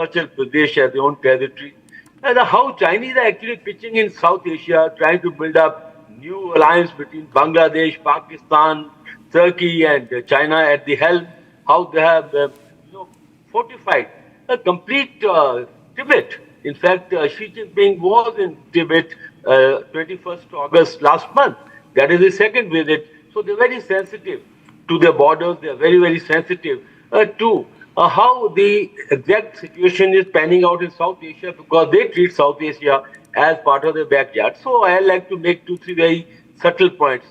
Arunachal Pradesh as their own territory, and how Chinese are actually pitching in South Asia, trying to build up new alliance between Bangladesh, Pakistan, Turkey, and China at the helm. How they have, fortified a complete Tibet. In fact, Xi Jinping was in Tibet 21st August last month. That is his second visit. So they're very sensitive to their borders. They're very, very sensitive to how the exact situation is panning out in South Asia, because they treat South Asia as part of their backyard. So I like to make 2-3 very subtle points.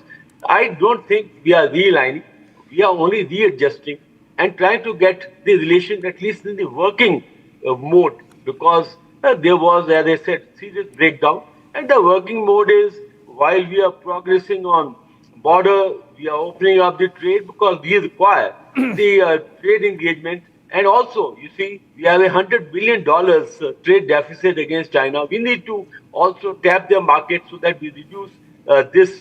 I don't think we are realigning. We are only readjusting and trying to get the relation at least in the working mode, because there was, as I said, serious breakdown. And the working mode is, while we are progressing on border, we are opening up the trade because we require the trade engagement. And also, you see, we have $100 billion trade deficit against China. We need to also tap their market so that we reduce this,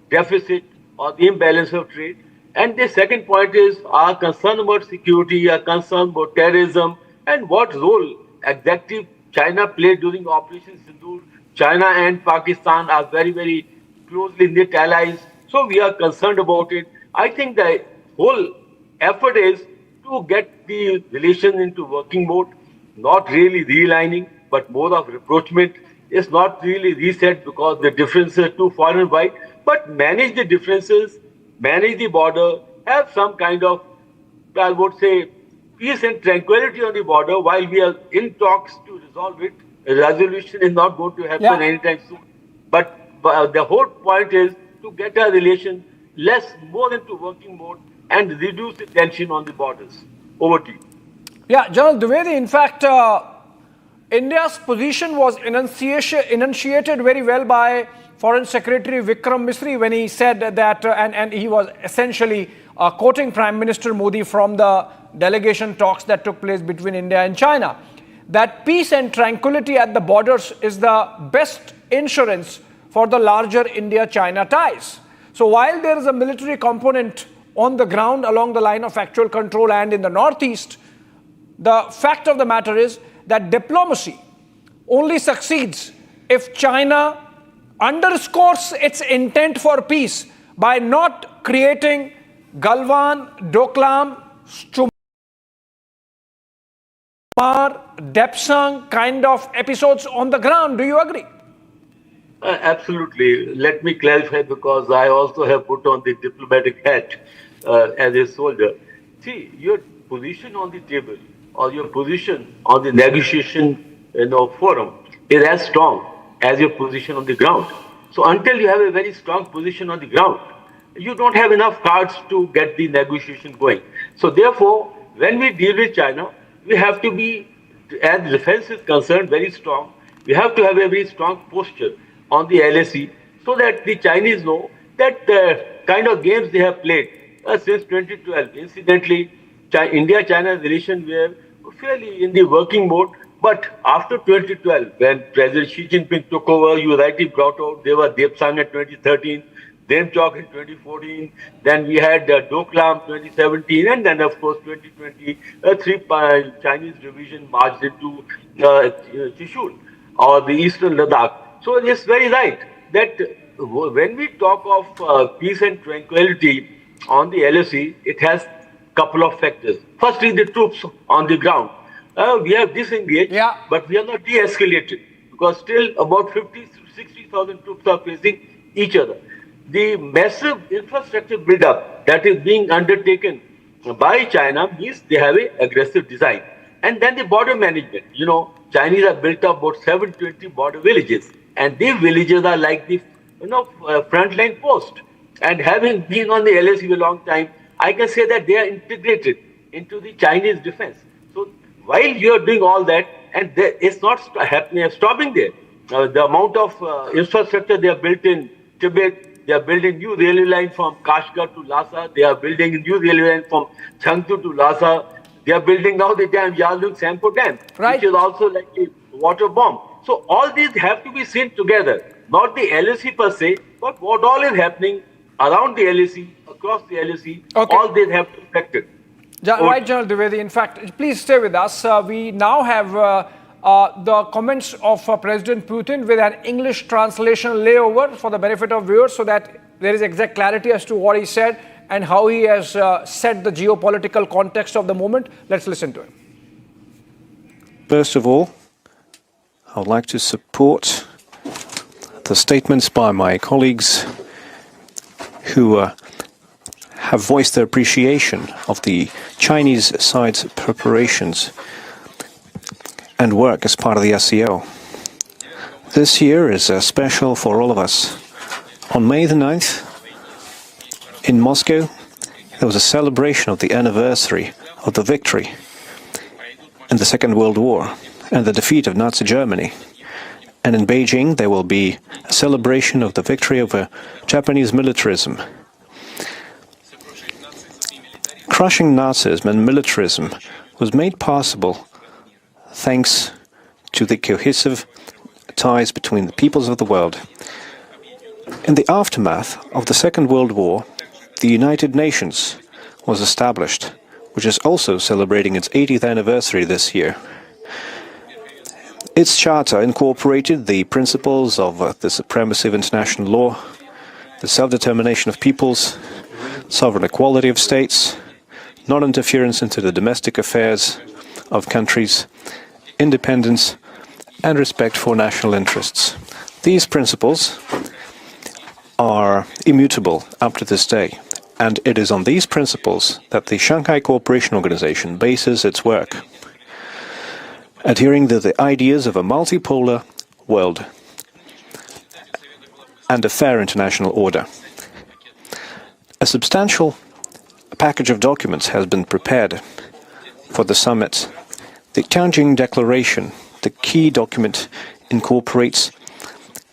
deficit or the imbalance of trade. And the second point is our concern about security, our concern about terrorism, and what role exactly China played during Operation Sindoor. China and Pakistan are very, very closely knit allies. So we are concerned about it. I think the whole effort is to get the relation into working mode, not really realigning, but more of rapprochement. It's not really reset because the differences are too far and wide, but manage the differences, manage the border, have some kind of, I would say, peace and tranquility on the border while we are in talks to resolve it. A resolution is not going to happen anytime soon. But the whole point is to get our relation more into working mode and reduce the tension on the borders. Over to you. Yeah, General Dwivedi, in fact, India's position was enunciated very well by Foreign Secretary Vikram Misri when he said that, and he was essentially quoting Prime Minister Modi from the delegation talks that took place between India and China, that peace and tranquility at the borders is the best insurance for the larger India-China ties. So while there is a military component on the ground along the line of actual control and in the northeast, the fact of the matter is that diplomacy only succeeds if China underscores its intent for peace by not creating Galwan, Doklam, Stumar, Depsang kind of episodes on the ground. Do you agree? Absolutely. Let me clarify, because I also have put on the diplomatic hat as a soldier. See, your position on the table or your position on the negotiation forum is as strong as your position on the ground. So until you have a very strong position on the ground, you don't have enough cards to get the negotiation going. So therefore, when we deal with China, we have to be, as defense is concerned, very strong. We have to have a very strong posture on the LAC so that the Chinese know that the kind of games they have played since 2012. Incidentally, India-China relations were fairly in the working mode, but after 2012, when President Xi Jinping took over, you rightly brought out, there was Depsang in 2013, Demchok in 2014, then we had Doklam 2017, and then of course 2020, Chinese division marched into Chishul or the eastern Ladakh. So it's very right that when we talk of peace and tranquility on the LAC, it has a couple of factors. Firstly, the troops on the ground. We have disengaged, but we are not de-escalated, because still about 50,000 to 60,000 troops are facing each other. The massive infrastructure build-up that is being undertaken by China means they have an aggressive design. And then the border management. Chinese have built up about 720 border villages, and these villages are like the frontline post. And having been on the LAC a long time, I can say that they are integrated into the Chinese defense. So while you are doing all that, and it's not stopping there. The amount of infrastructure they have built in Tibet, they are building new railway line from Kashgar to Lhasa. They are building a new railway line from Chengdu to Lhasa. They are building now the dam, Yarlung Sampo Dam, which is also like a water bomb. So all these have to be seen together, not the LAC per se, but what all is happening around the LAC, across the LAC, all these have to be affected. Right, General Dwivedi. In fact, please stay with us. We now have the comments of President Putin with an English translation layover for the benefit of viewers so that there is exact clarity as to what he said and how he has set the geopolitical context of the moment. Let's listen to him. First of all, I would like to support the statements by my colleagues who have voiced their appreciation of the Chinese side's preparations and work as part of the SCO. This year is special for all of us. On May the 9th, in Moscow, there was a celebration of the anniversary of the victory in the Second World War and the defeat of Nazi Germany. And in Beijing, there will be a celebration of the victory over Japanese militarism. Crushing Nazism and militarism was made possible thanks to the cohesive ties between the peoples of the world. In the aftermath of the Second World War, the United Nations was established, which is also celebrating its 80th anniversary this year. Its charter incorporated the principles of the supremacy of international law, the self-determination of peoples, sovereign equality of states, non-interference into the domestic affairs of countries, independence, and respect for national interests. These principles are immutable up to this day, and it is on these principles that the Shanghai Cooperation Organization bases its work, adhering to the ideas of a multipolar world and a fair international order. A substantial package of documents has been prepared for the summit. The Tianjin Declaration, the key document, incorporates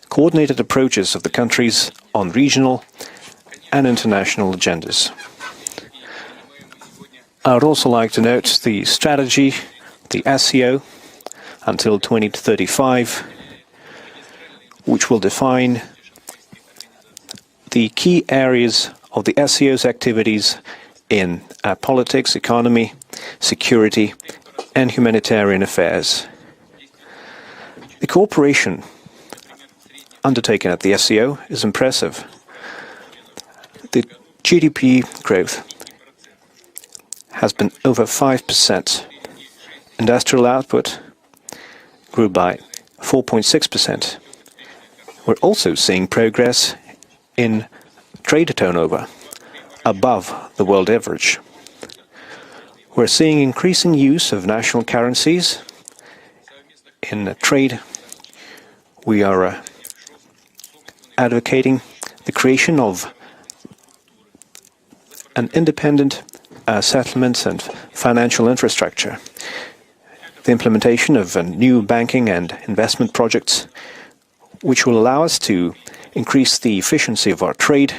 coordinated approaches of the countries on regional and international agendas. I would also like to note the strategy, the SCO, until 2035, which will define the key areas of the SCO's activities in politics, economy, security, and humanitarian affairs. The cooperation undertaken at the SCO is impressive. The GDP growth has been over 5%. Industrial output grew by 4.6%. We're also seeing progress in trade turnover above the world average. We're seeing increasing use of national currencies in trade. We are advocating the creation of an independent settlement and financial infrastructure, the implementation of new banking and investment projects, which will allow us to increase the efficiency of our trade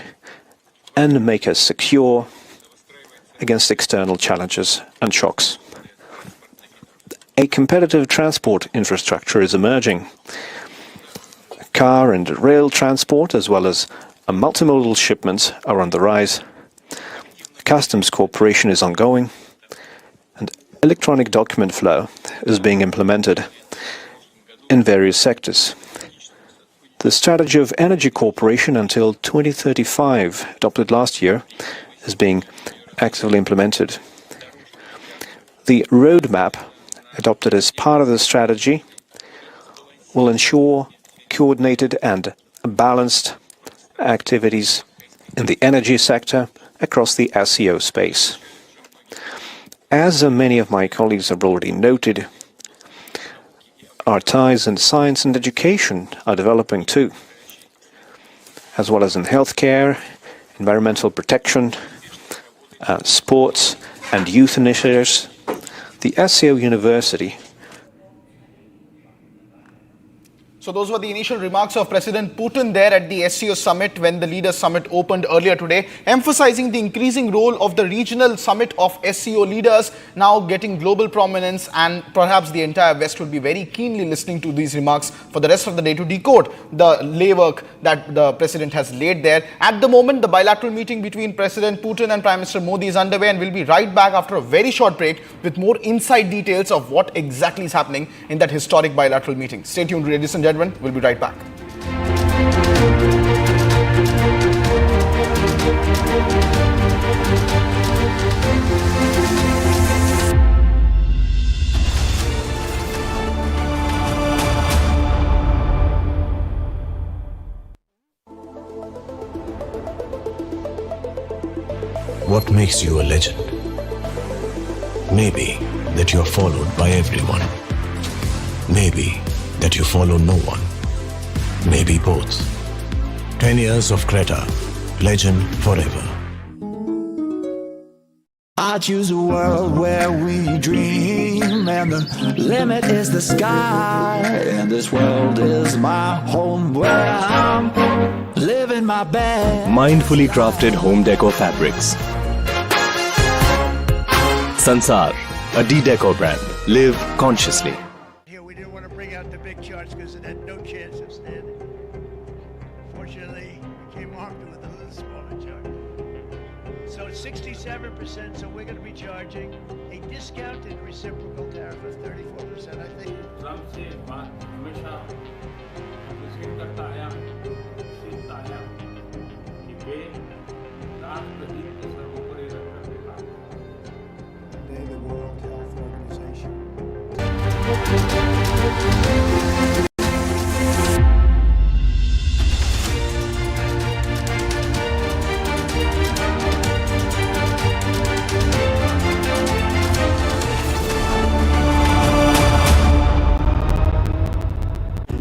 and make us secure against external challenges and shocks. A competitive transport infrastructure is emerging. Car and rail transport, as well as multimodal shipments, are on the rise. Customs cooperation is ongoing, and electronic document flow is being implemented in various sectors. The strategy of energy cooperation until 2035, adopted last year, is being actively implemented. The roadmap, adopted as part of the strategy, will ensure coordinated and balanced activities in the energy sector across the SCO space. As many of my colleagues have already noted, our ties in science and education are developing too, as well as in healthcare, environmental protection, sports and youth initiatives. The SCO University So those were the initial remarks of President Putin there at the SCO Summit when the Leaders Summit opened earlier today, emphasizing the increasing role of the regional summit of SCO leaders now getting global prominence, and perhaps the entire West will be very keenly listening to these remarks for the rest of the day to decode the laywork that the President has laid there. At the moment, the bilateral meeting between President Putin and Prime Minister Modi is underway, and we'll be right back after a very short break with more inside details of what exactly is happening in that historic bilateral meeting. Stay tuned, ladies and gentlemen. We'll be right back. What makes you a legend? Maybe that you're followed by everyone. Maybe that you follow no one. Maybe both. 10 years of Creta. Legend forever. I choose a world where we dream, and the limit is the sky. And this world is my home where I'm living my best. Mindfully crafted home decor fabrics. Sansar, a D-Decor brand. Live consciously. Here we didn't want to bring out the big charts because it had no chance of standing. Fortunately, we came armed with a little smaller chart. So it's 67%, so we're going to be charging a discounted reciprocal tariff of 34%, I think. They're the World Health Organization.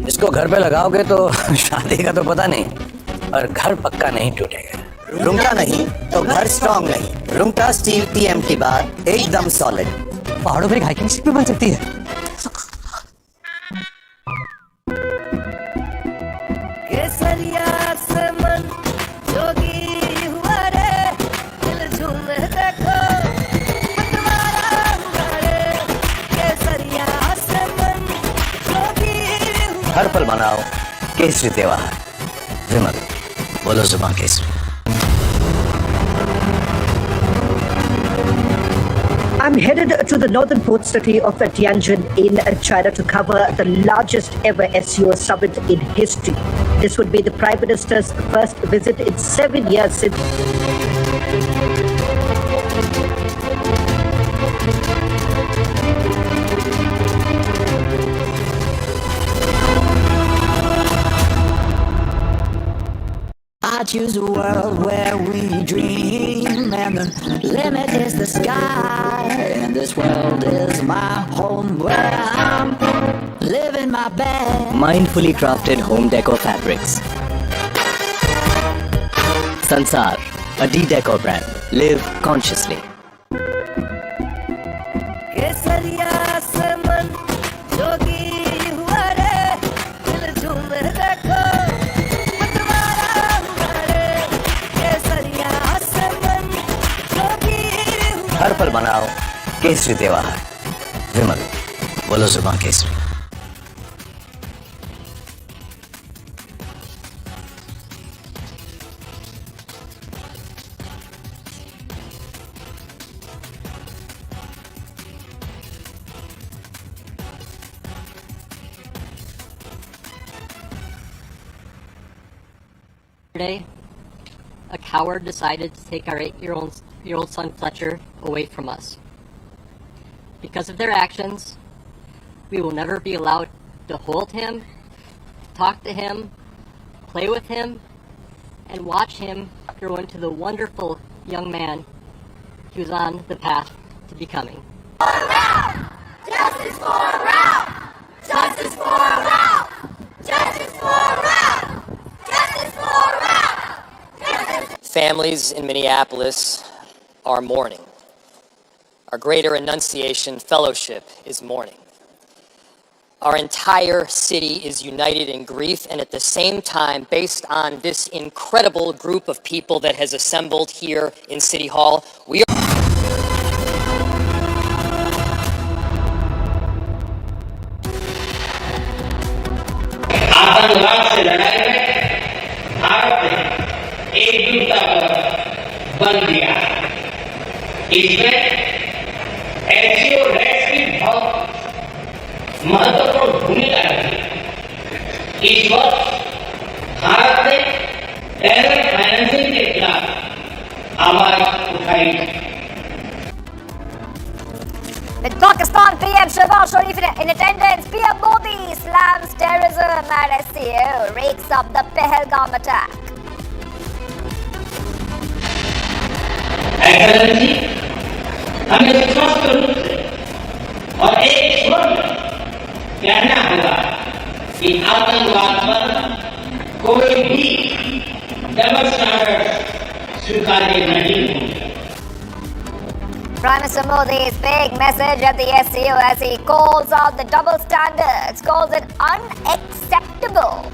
इसको घर पे लगाओगे तो शादी का तो पता नहीं, और घर पक्का नहीं टूटेगा। रुंगटा नहीं तो घर स्ट्रॉन्ग नहीं। रुंगटा स्टील TMT बार एकदम सॉलिड। पहाड़ों पे हाइकिंग शिप भी बन सकती है। हर पल मनाओ केसरी त्योहार। विमल, बोलो जुबान Kesari. I'm headed to the northern port city of Tianjin in China to cover the largest ever SCO summit in history. This would be the Prime Minister's first visit in 7 years since. I choose a world where we dream, and the limit is the sky. And this world is my home where I'm living my best. Mindfully crafted home decor fabrics. Sansar, a D-Decor brand. Live consciously. हर पल मनाओ केसरी त्योहार। विमल, बोलो जुबान Kesari. Yesterday, a coward decided to take our 8-year-old son Fletcher away from us. Because of their actions, we will never be allowed to hold him, talk to him, play with him, and watch him grow into the wonderful young man he was on the path to becoming. Justice for Ralph! Justice for Ralph! Justice for Ralph! Justice for Ralph! Families in Minneapolis are mourning. Our Greater Annunciation Fellowship is mourning. Our entire city is united in grief, and at the same time, based on this incredible group of people that has assembled here in City Hall, we are आतंकवाद से लड़ाई में भारत ने एकजुटता पर बल दिया। इसमें एससीओ रेट्स की बहुत महत्वपूर्ण भूमिका रही। इस वर्ष भारत ने टेरर फाइनेंसिंग के खिलाफ आवाज उठाई। With Pakistan PM Shehbaz Sharif in attendance, PM Modi slams terrorism at SCO, rakes up the Pahalgam attack. Excellency, हमें स्पष्ट रूप से और एक स्वर में कहना होगा कि आतंकवाद पर कोई भी डबल स्टैंडर्ड स्वीकार्य नहीं होंगे। Prime Minister Modi's big message at the SCO as he calls out the double standards, calls it unacceptable.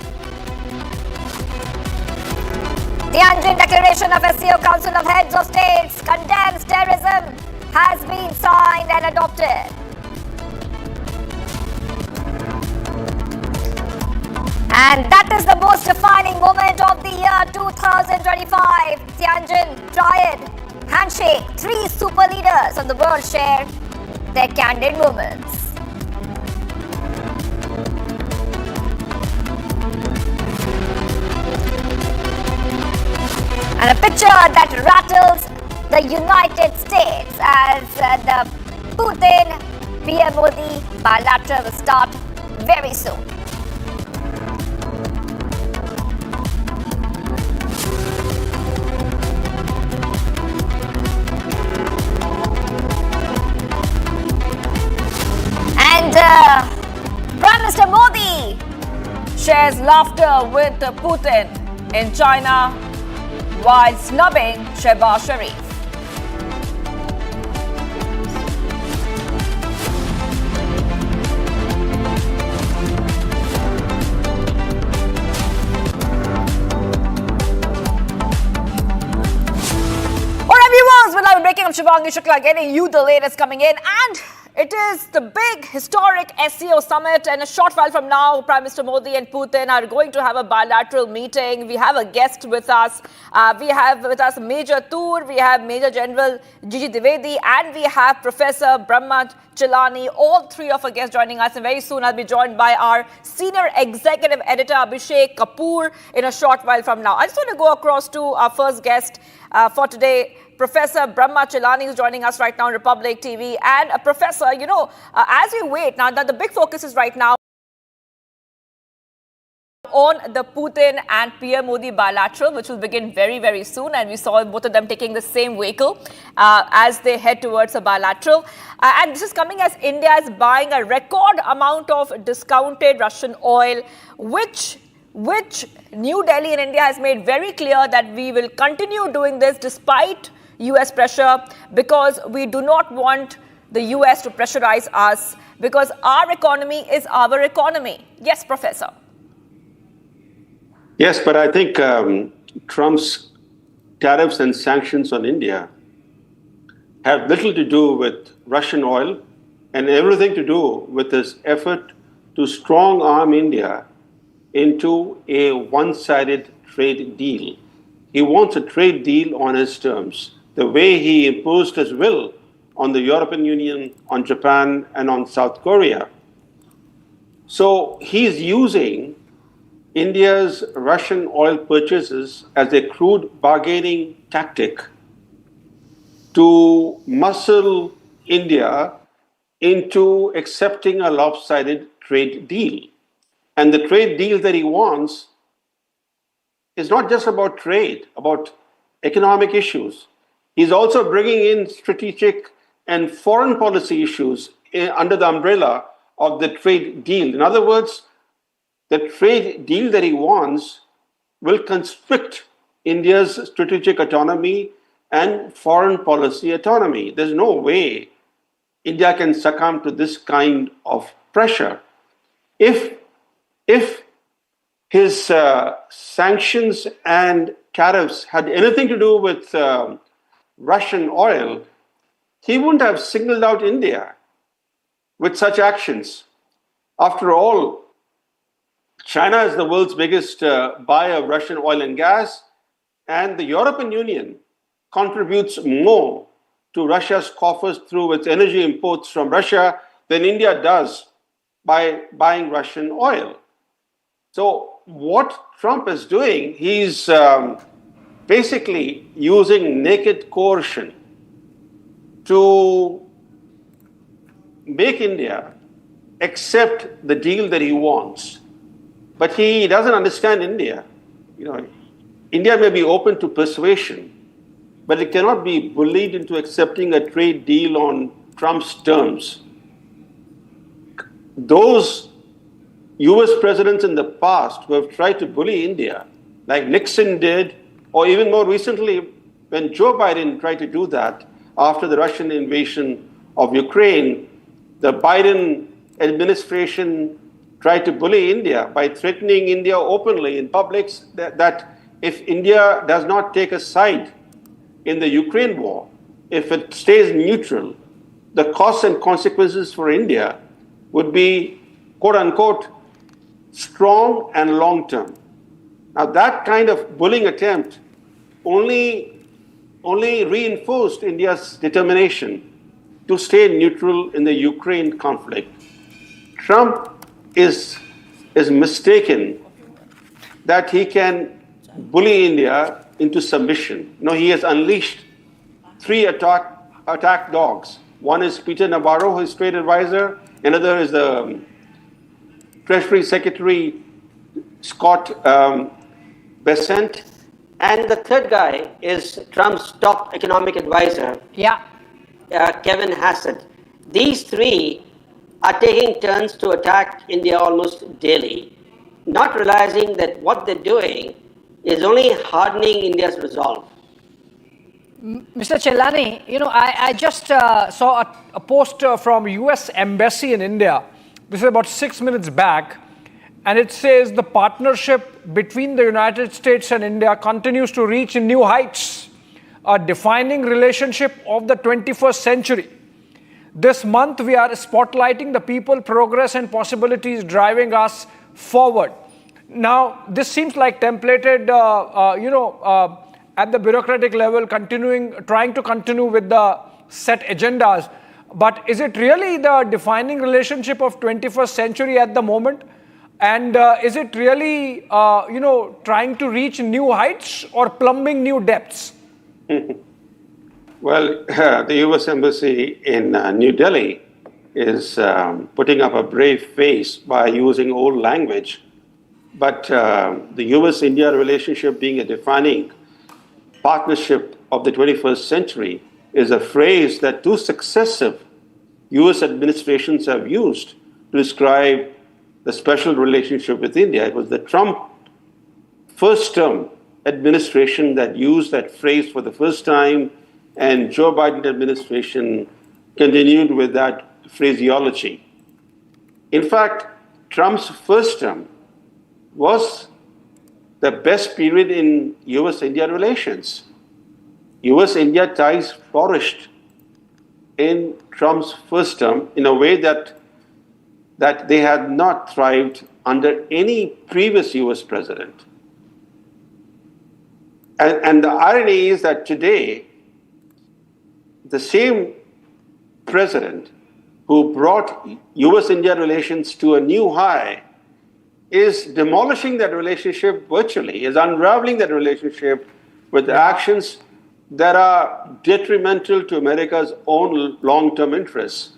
Tianjin Declaration of SCO Council of Heads of States condemns terrorism has been signed and adopted. And that is the most defining moment of the year 2025. Tianjin triad. Handshake, 3 super leaders of the world share their candid moments. And a picture that rattles the United States as the Putin-PM Modi bilateral will start very soon. And Prime Minister Modi shares laughter with Putin in China while snubbing Shehbaz Sharif. Alright viewers, well I'm breaking up Shivangi Shukla getting you the latest coming in, and it is the big historic SCO Summit, and a short while from now, Prime Minister Modi and Putin are going to have a bilateral meeting. We have a guest with us. We have with us Major Tur, we have Major General Gigi Dwivedi, and we have Professor Brahma Chelani. All 3 of our guests joining us, and very soon I'll be joined by our Senior Executive Editor Abhishek Kapoor in a short while from now. I just want to go across to our first guest for today, Professor Brahma Chelani, who's joining us right now on Republic TV. And Professor, you know, as we wait now, that the big focus is right now on the Putin and PM Modi bilateral, which will begin very, very soon. And we saw both of them taking the same vehicle as they head towards a bilateral. And this is coming as India is buying a record amount of discounted Russian oil, which New Delhi in India has made very clear that we will continue doing this despite US pressure, because we do not want the US to pressurize us, because our economy is our economy. Yes, Professor. Yes, but I think Trump's tariffs and sanctions on India have little to do with Russian oil and everything to do with his effort to strong arm India into a one-sided trade deal. He wants a trade deal on his terms. The way he imposed his will on the European Union, on Japan, and on South Korea. So he's using India's Russian oil purchases as a crude bargaining tactic to muscle India into accepting a lopsided trade deal. And the trade deal that he wants is not just about trade, about economic issues. He's also bringing in strategic and foreign policy issues under the umbrella of the trade deal. In other words, the trade deal that he wants will constrict India's strategic autonomy and foreign policy autonomy. There's no way India can succumb to this kind of pressure. if his sanctions and tariffs had anything to do with Russian oil, he wouldn't have singled out India with such actions. After all, China is the world's biggest buyer of Russian oil and gas, and the European Union contributes more to Russia's coffers through its energy imports from Russia than India does by buying Russian oil. So what Trump is doing, he's basically using naked coercion to make India accept the deal that he wants. But he doesn't understand India. India may be open to persuasion, but it cannot be bullied into accepting a trade deal on Trump's terms. Those US presidents in the past who have tried to bully India, like Nixon did, or even more recently when Joe Biden tried to do that after the Russian invasion of Ukraine, the Biden administration tried to bully India by threatening India openly in public that if India does not take a side in the Ukraine war, if it stays neutral, the costs and consequences for India would be, quote unquote, strong and long term. Now, that kind of bullying attempt only reinforced India's determination to stay neutral in the Ukraine conflict. Trump is mistaken that he can bully India into submission. He has unleashed 3 attack dogs. One is Peter Navarro, his trade advisor. Another is the Treasury Secretary Scott Bessent. And the third guy is Trump's top economic advisor, Kevin Hassett. These 3 are taking turns to attack India almost daily, not realizing that what they're doing is only hardening India's resolve. Mr. Chelani, I just saw a post from US Embassy in India. This is about 6 minutes back. And it says the partnership between the United States and India continues to reach new heights, a defining relationship of the 21st century. This month, we are spotlighting the people, progress, and possibilities driving us forward. Now, this seems like templated, at the bureaucratic level, trying to continue with the set agendas. But is it really the defining relationship of 21st century at the moment? And is it really, trying to reach new heights or plumbing new depths? Well, the US Embassy in New Delhi is putting up a brave face by using old language. But the US-India relationship being a defining partnership of the 21st century is a phrase that 2 successive US administrations have used to describe the special relationship with India. It was the Trump first term administration that used that phrase for the first time, and Joe Biden administration continued with that phraseology. In fact, Trump's first term was the best period in US-India relations. US-India ties flourished in Trump's first term in a way that they had not thrived under any previous US president. And the irony is that today, the same president who brought US-India relations to a new high is demolishing that relationship virtually, is unraveling that relationship with actions that are detrimental to America's own long-term interests.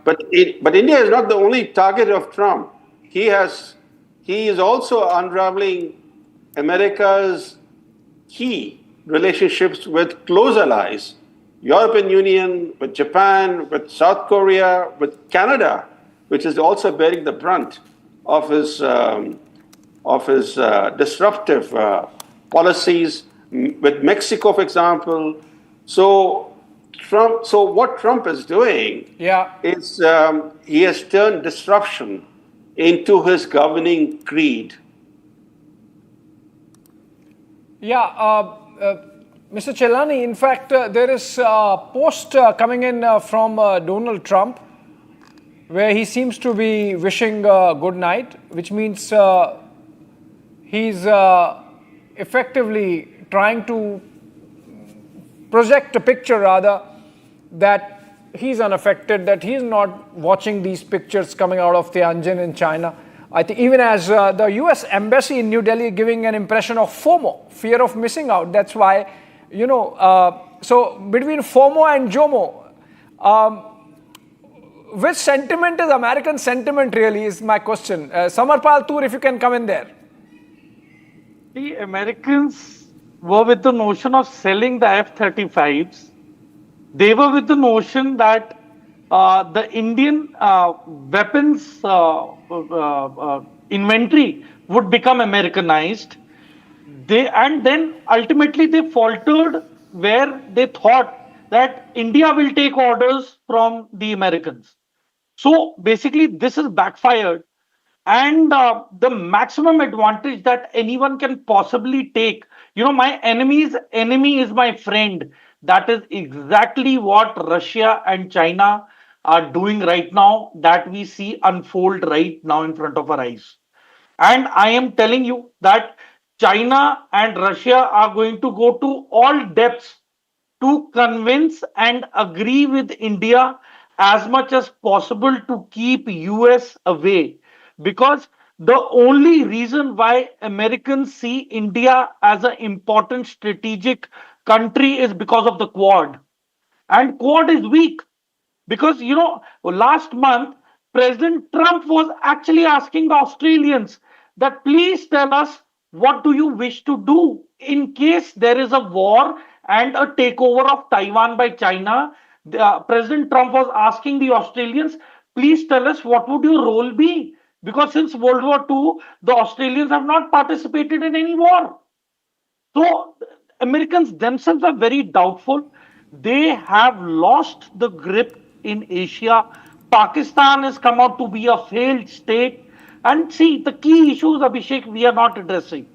But India is not the only target of Trump. He is also unraveling America's key relationships with close allies, European Union, with Japan, with South Korea, with Canada, which is also bearing the brunt of his disruptive policies, with Mexico, for example. So what Trump is doing is he has turned disruption into his governing creed. Yeah, Mr. Chelani, in fact, there is a post coming in from Donald Trump where he seems to be wishing good night, which means he's effectively trying to project a picture rather that he's unaffected, that he's not watching these pictures coming out of Tianjin in China. I think even as the US embassy in New Delhi giving an impression of FOMO, fear of missing out. That's why, so between FOMO and JOMO, which sentiment is American sentiment really is my question. Samarpal Toor, if you can come in there. The Americans were with the notion of selling the F-35s. They were with the notion that the Indian weapons inventory would become Americanized. And then ultimately they faltered where they thought that India will take orders from the Americans. So basically this is backfired. And the maximum advantage that anyone can possibly take, my enemy's enemy is my friend. That is exactly what Russia and China are doing right now, that we see unfold right now in front of our eyes. And I am telling you that China and Russia are going to go to all depths to convince and agree with India as much as possible to keep US away. Because the only reason why Americans see India as an important strategic country is because of the Quad. And Quad is weak. Because, last month, President Trump was actually asking the Australians that please tell us what do you wish to do in case there is a war and a takeover of Taiwan by China. President Trump was asking the Australians, please tell us what would your role be? Because since World War II, the Australians have not participated in any war. So Americans themselves are very doubtful. They have lost the grip in Asia. Pakistan has come out to be a failed state. And see, the key issues, Abhishek, we are not addressing.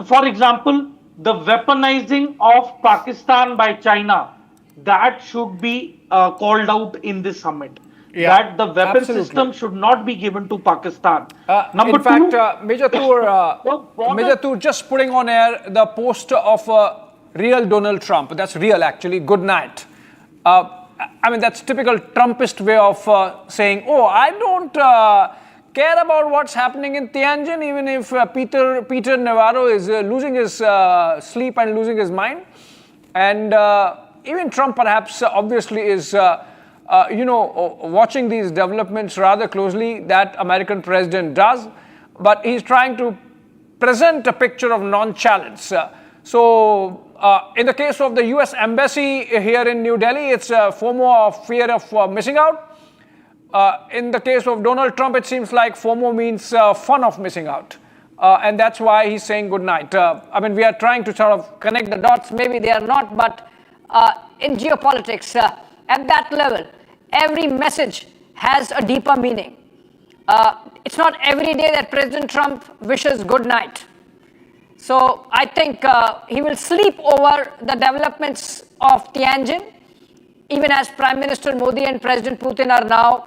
For example, the weaponizing of Pakistan by China, that should be called out in this summit. Yeah, that the weapon system should not be given to Pakistan. In fact, Major Toor, just putting on air the post of real Donald Trump. That's real, actually. Good night. That's typical Trumpist way of saying, oh, I don't care about what's happening in Tianjin, even if Peter Navarro is losing his sleep and losing his mind. And even Trump perhaps obviously is watching these developments rather closely. That American president does, but he's trying to present a picture of nonchalance. So in the case of the US embassy here in New Delhi, it's FOMO of fear of missing out. In the case of Donald Trump, it seems like FOMO means fun of missing out. And that's why he's saying good night. We are trying to sort of connect the dots. Maybe they are not, but in geopolitics, at that level, every message has a deeper meaning. It's not every day that President Trump wishes good night. So I think he will sleep over the developments of Tianjin, even as Prime Minister Modi and President Putin are now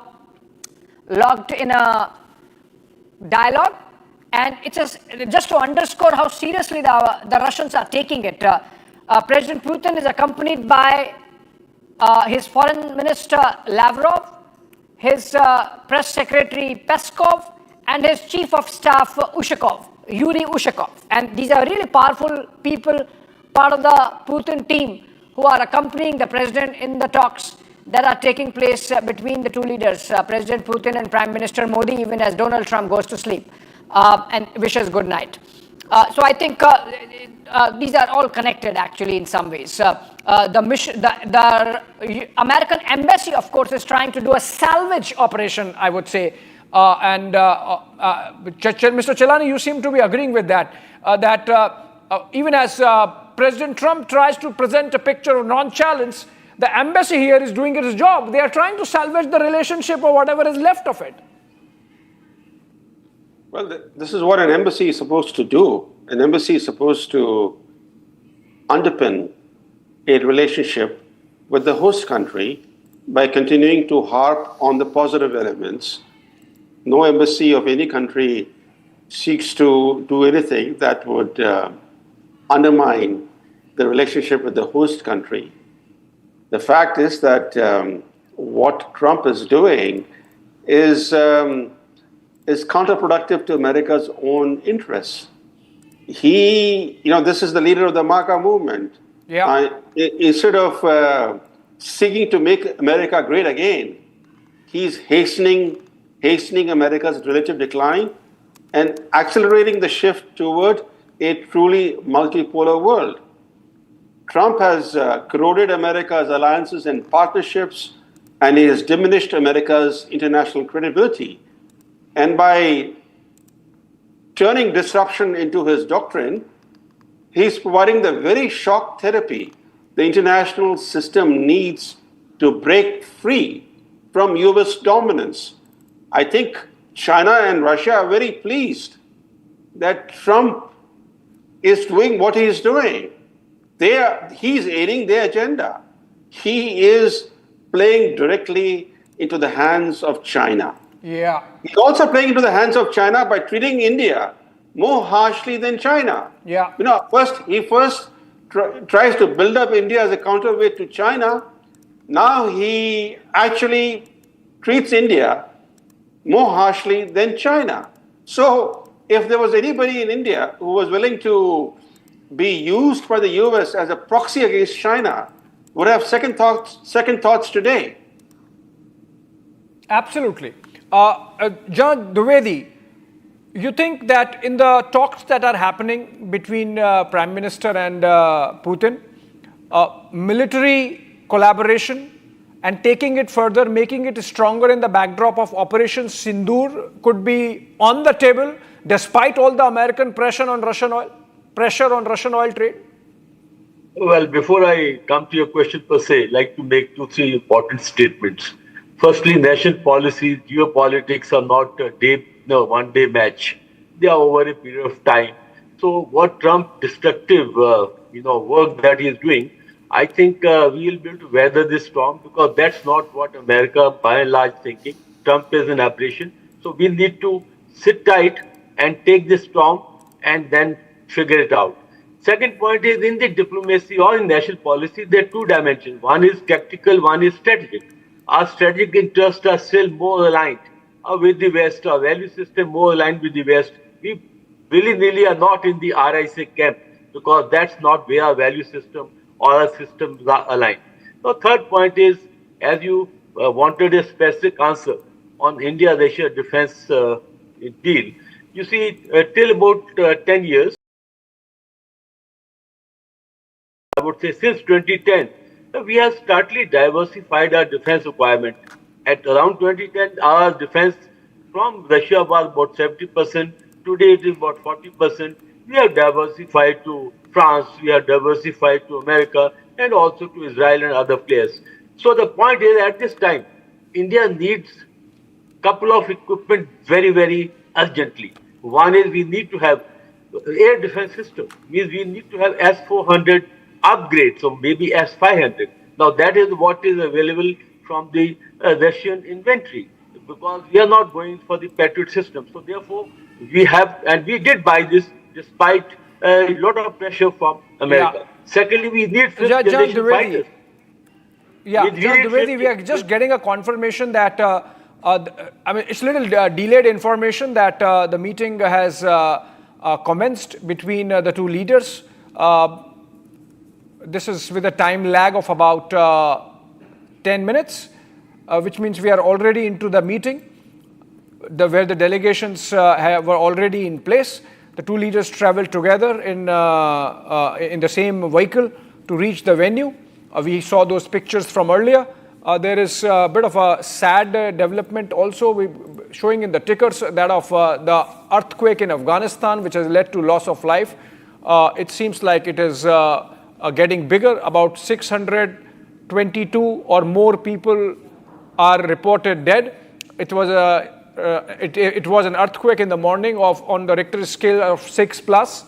locked in a dialogue. And it's just to underscore how seriously the Russians are taking it. President Putin is accompanied by his foreign minister Lavrov, his press secretary Peskov, and his chief of staff Yuri Ushakov. And these are really powerful people, part of the Putin team, who are accompanying the president in the talks that are taking place between the two leaders, President Putin and Prime Minister Modi, even as Donald Trump goes to sleep and wishes good night. So I think these are all connected actually in some ways. The American embassy, of course, is trying to do a salvage operation, I would say. Mr. Chelani, you seem to be agreeing with that. Even as President Trump tries to present a picture of nonchalance, the embassy here is doing its job. They are trying to salvage the relationship or whatever is left of it. Well, this is what an embassy is supposed to do. An embassy is supposed to underpin a relationship with the host country by continuing to harp on the positive elements. No embassy of any country seeks to do anything that would undermine the relationship with the host country. The fact is that what Trump is doing is counterproductive to America's own interests. This is the leader of the MAGA movement. Yeah. Instead of seeking to make America great again, he's hastening America's relative decline and accelerating the shift toward a truly multipolar world. Trump has corroded America's alliances and partnerships, and he has diminished America's international credibility. And by turning disruption into his doctrine, he's providing the very shock therapy the international system needs to break free from US dominance. I think China and Russia are very pleased that Trump is doing what he is doing. He's aiding their agenda. He is playing directly into the hands of China. Yeah. He's also playing into the hands of China by treating India more harshly than China. Yeah. He tries to build up India as a counterweight to China. Now he actually treats India more harshly than China. So if there was anybody in India who was willing to be used by the US as a proxy against China, would have second thoughts today. Absolutely. John Dwivedi, you think that in the talks that are happening between Prime Minister and Putin, military collaboration and taking it further, making it stronger in the backdrop of Operation Sindoor could be on the table despite all the American pressure on Russian oil trade? Well, before I come to your question per se, I'd like to make 2-3 important statements. Firstly, national policy, geopolitics are not a one-day match. They are over a period of time. So what Trump destructive, work that he is doing, I think we will be able to weather this storm because that's not what America, by and large, thinking. Trump is an aberration. So we need to sit tight and take this storm and then figure it out. Second point is in the diplomacy or in national policy, there are two dimensions. One is tactical, one is strategic. Our strategic interests are still more aligned with the West, our value system more aligned with the West. We willy-nilly are not in the RIC camp because that's not where our value system or our systems are aligned. The third point is, as you wanted a specific answer on India-Russia defense deal, you see, till about 10 years, I would say since 2010, we have starkly diversified our defense requirement. At around 2010, our defense from Russia was about 70%. Today, it is about 40%. We have diversified to France, we have diversified to America, and also to Israel and other players. So the point is, at this time, India needs a couple of equipment very, very urgently. One is we need to have air defense system, means we need to have S-400 upgrades, or maybe S-500. Now that is what is available from the Russian inventory, because we are not going for the Patriot system. So therefore, we have, and we did buy this despite a lot of pressure from America. Yeah. Secondly, we need fifth generation fighters. Yeah, John Dwivedi, we are just getting a confirmation that, it's a little delayed information that the meeting has commenced between the two leaders. This is with a time lag of about 10 minutes, which means we are already into the meeting, where the delegations were already in place. The two leaders traveled together in the same vehicle to reach the venue. We saw those pictures from earlier. There is a bit of a sad development also showing in the tickers, that of the earthquake in Afghanistan, which has led to loss of life. It seems like it is getting bigger. About 622 or more people are reported dead. It was it was an earthquake in the morning on the Richter scale of 6+,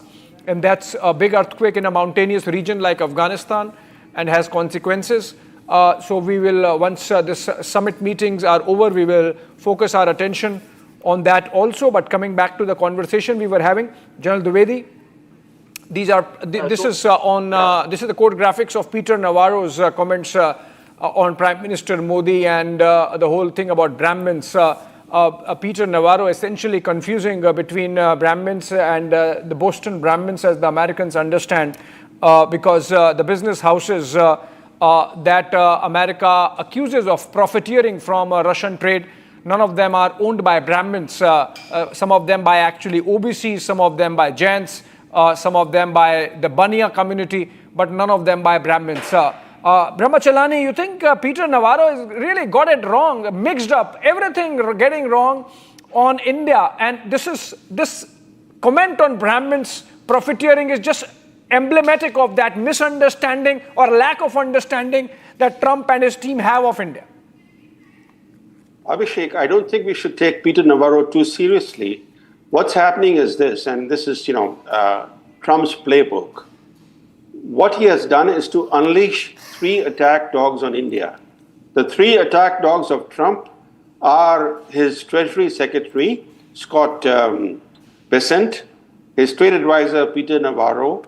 and that's a big earthquake in a mountainous region like Afghanistan and has consequences. So we will, once this summit meetings are over, we will focus our attention on that also. But coming back to the conversation we were having, General Dwivedi, this is the code graphics of Peter Navarro's comments on Prime Minister Modi and the whole thing about Brahmins. Peter Navarro essentially confusing between Brahmins and the Boston Brahmins, as the Americans understand, because the business houses that America accuses of profiteering from Russian trade, none of them are owned by Brahmins. Some of them by actually OBCs, some of them by Jains, some of them by the Baniya community, but none of them by Brahmins. Brahmachalani, you think Peter Navarro has really got it wrong, mixed up, everything getting wrong on India, and this comment on Brahmins profiteering is just emblematic of that misunderstanding or lack of understanding that Trump and his team have of India? Abhishek, I don't think we should take Peter Navarro too seriously. What's happening is this, and this is, Trump's playbook. What he has done is to unleash 3 attack dogs on India. The 3 attack dogs of Trump are his Treasury Secretary, Scott Bessent, his trade advisor, Peter Navarro,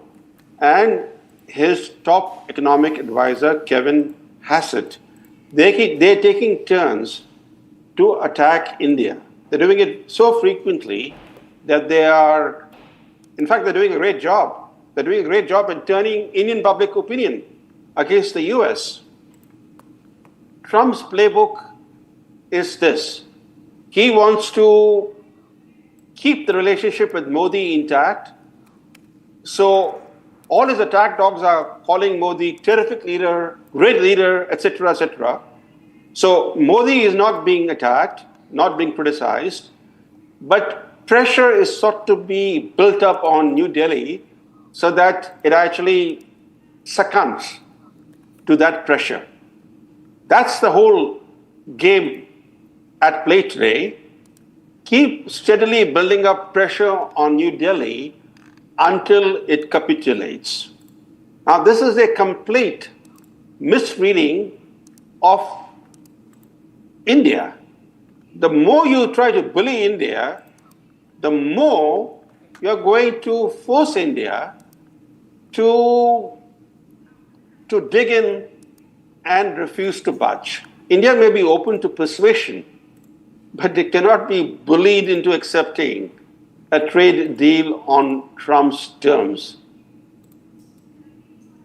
and his top economic advisor, Kevin Hassett. They're taking turns to attack India. They're doing it so frequently that they're doing a great job. They're doing a great job in turning Indian public opinion against the US. Trump's playbook is this. He wants to keep the relationship with Modi intact. So all his attack dogs are calling Modi terrific leader, great leader, etc., etc. So Modi is not being attacked, not being criticized, but pressure is sought to be built up on New Delhi so that it actually succumbs to that pressure. That's the whole game at play today. Keep steadily building up pressure on New Delhi until it capitulates. Now, this is a complete misreading of India. The more you try to bully India, the more you're going to force India to dig in and refuse to budge. India may be open to persuasion, but it cannot be bullied into accepting a trade deal on Trump's terms.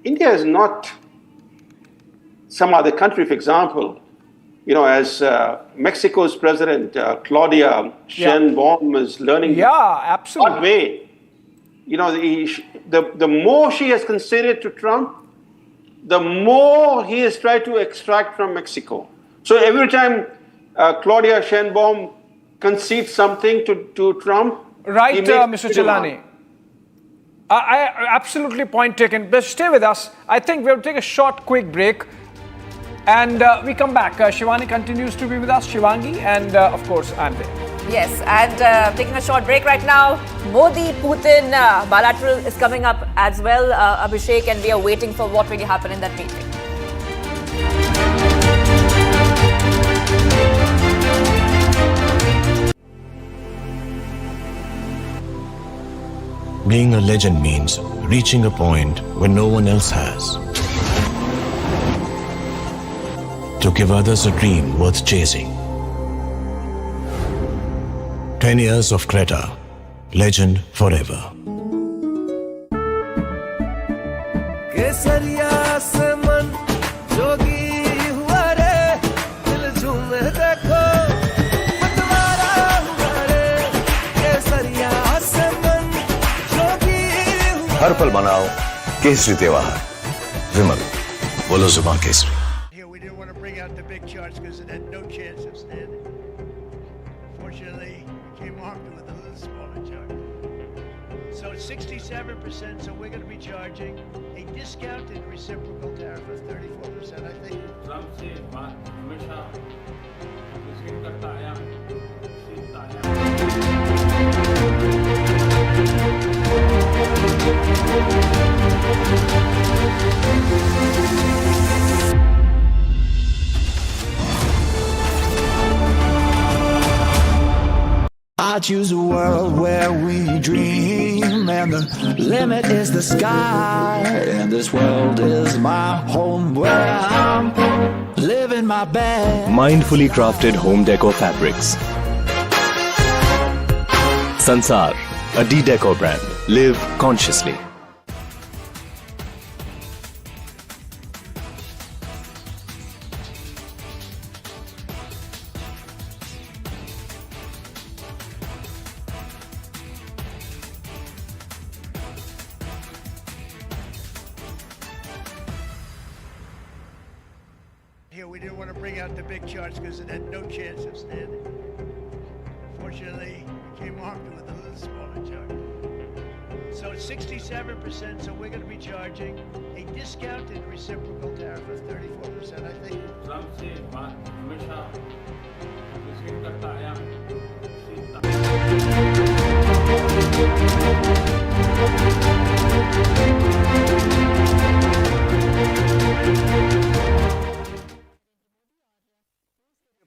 India is not some other country. For example, as Mexico's President Claudia Sheinbaum is learning the hard way, the more she has conceded to Trump, the more he has tried to extract from Mexico. So every time Claudia Sheinbaum concedes something to Trump, right, Mr. Chelani. I absolutely point taken. But stay with us. I think we'll take a short, quick break. And we come back. Shivani continues to be with us, Shivangi, and of course, I'm there. Yes, and taking a short break right now. Modi-Putin bilateral is coming up as well, Abhishek, and we are waiting for what will happen in that meeting. Being a legend means reaching a point where no one else has. To give others a dream worth chasing. 10 years of Creta, legend forever. हर पल मनाओ केसरी त्योहार विमल बोलो जुबान Kesari Here we didn't want to bring out the big charts because it had no chance of standing. Fortunately, we came armed with a little smaller chart. So it's 67%, so we're going to be charging a discounted reciprocal tariff of 34%, I think. I choose a world where we dream, and the limit is the sky. And this world is my home where I'm living my best. Mindfully crafted home decor fabrics. Sansar, a D-Decor brand. Live consciously. Here, we didn't want to bring out the big charts because it had no chance of standing. Fortunately, we came armed with a little smaller chart. So it's 67%, so we're going to be charging a discounted reciprocal tariff of 34%, I think.